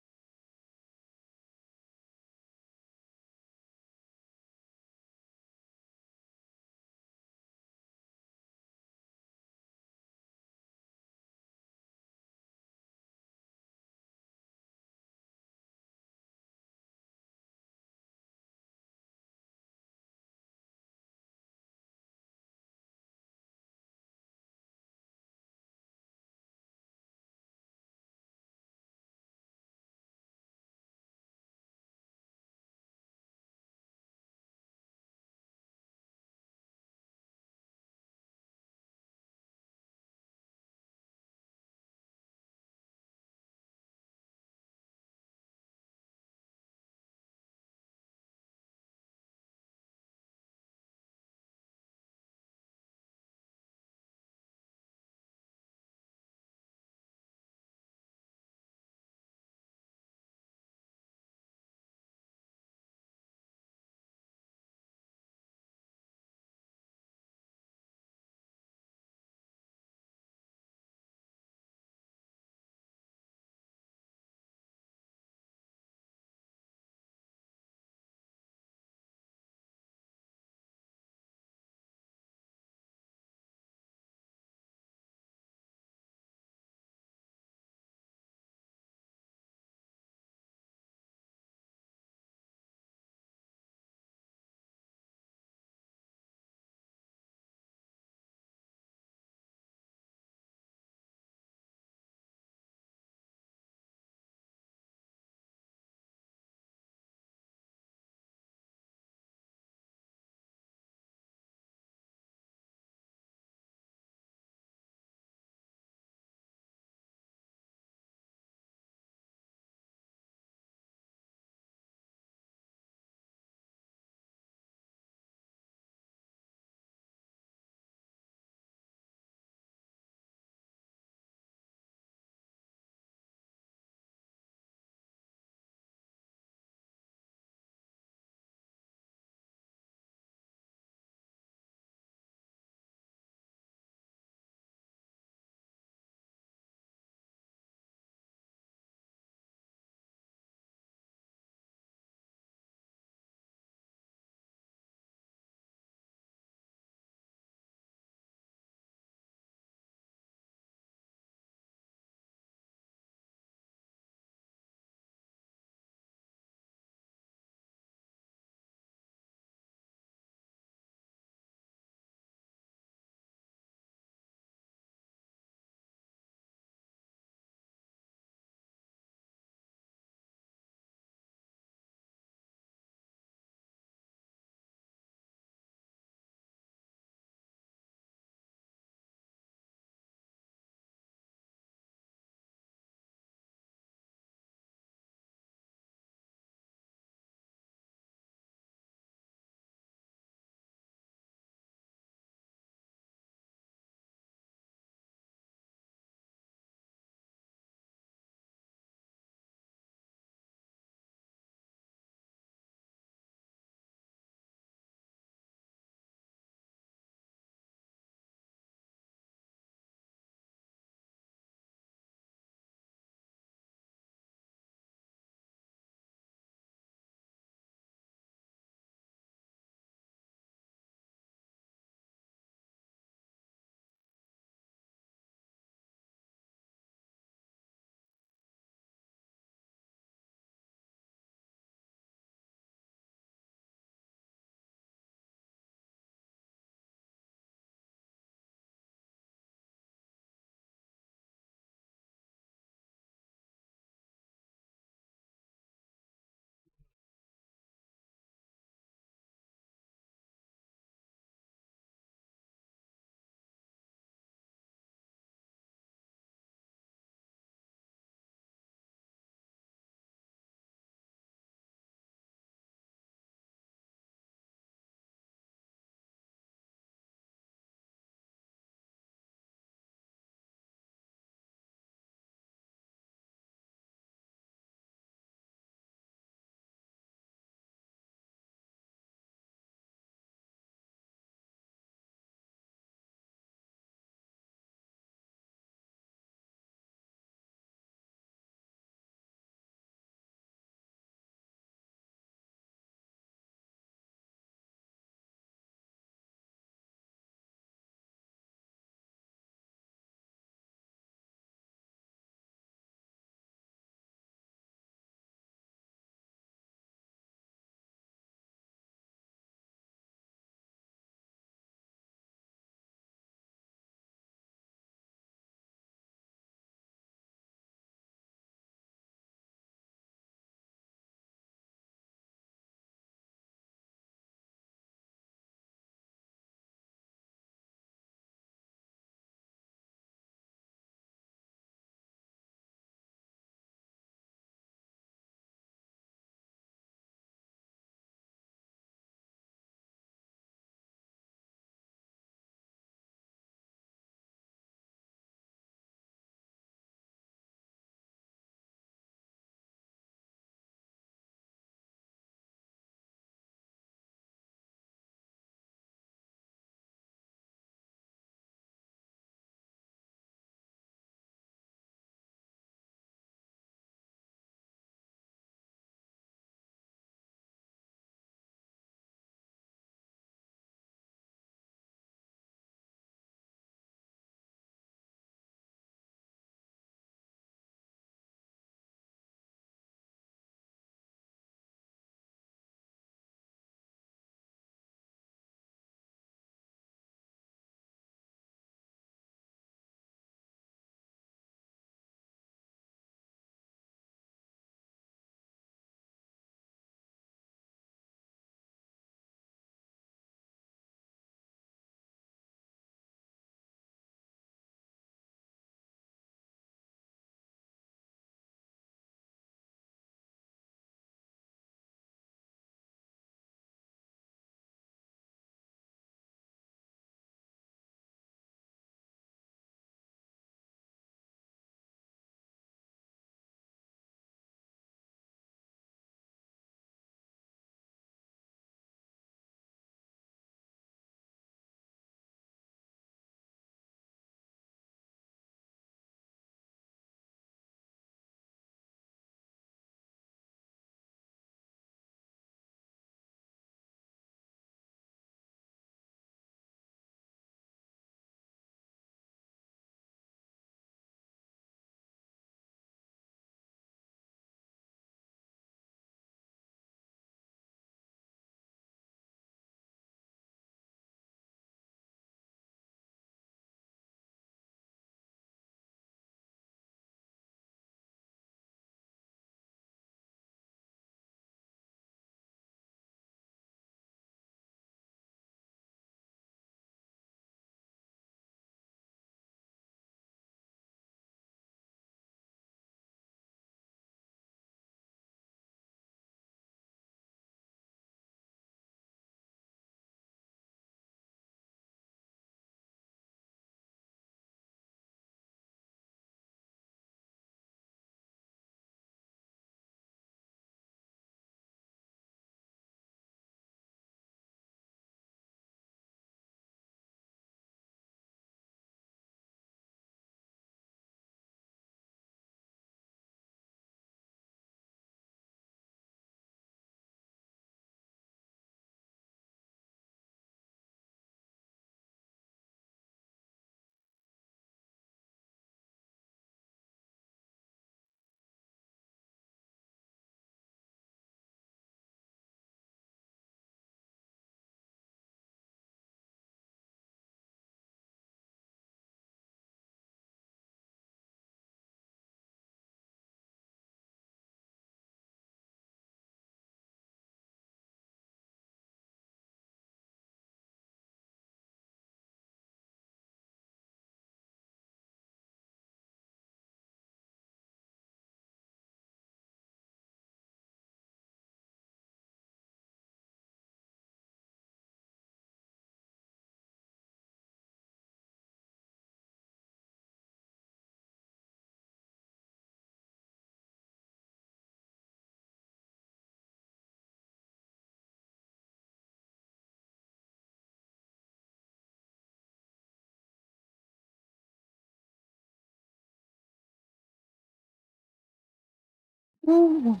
Ooh,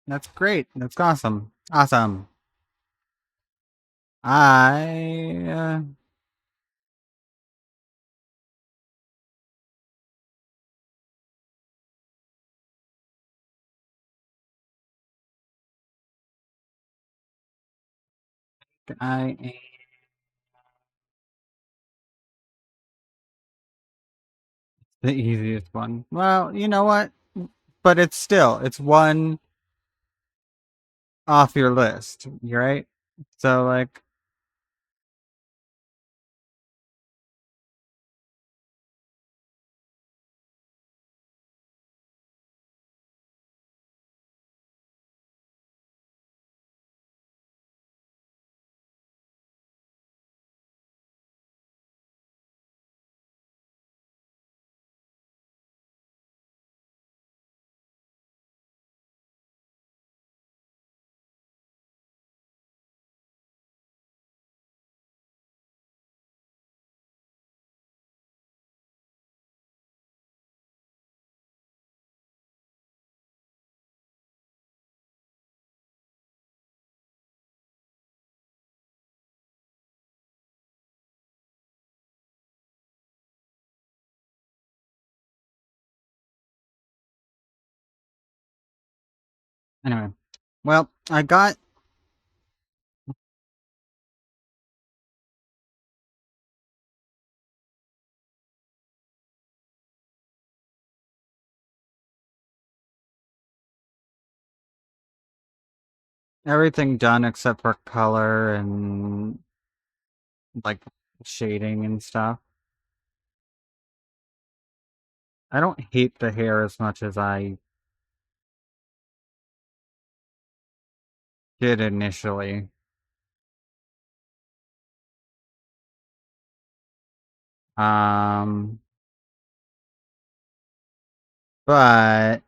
that's great. That's awesome. Awesome. I I the easiest one. Well, you know what? But it's one off your list, right? So like anyway. Well, I got everything done except for color and like shading and stuff. I don't hate the hair as much as I did initially. Um, but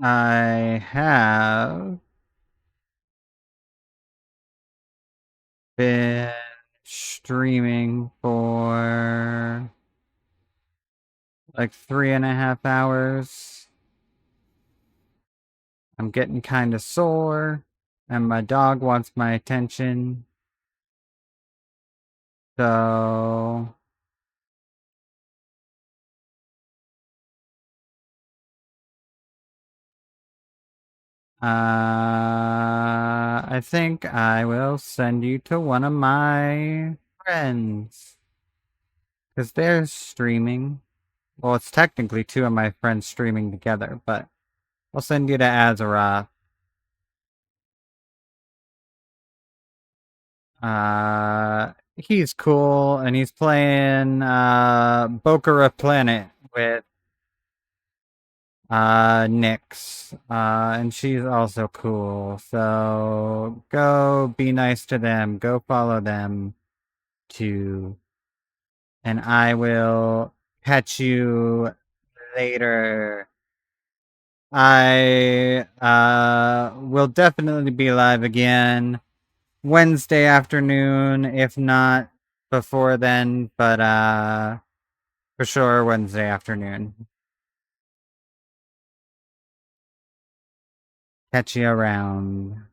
I have been streaming for like 3.5 hours. I'm getting kind of sore, and my dog wants my attention. So, I think I will send you to one of my friends. Because they're streaming. Well, it's technically two of my friends streaming together, but I'll send you to Azeroth. He's cool, and he's playing Bokara Planet with Nyx. And she's also cool. So go be nice to them. Go follow them too. And I will catch you later. I will definitely be live again Wednesday afternoon, if not before then, but for sure Wednesday afternoon. Catch you around.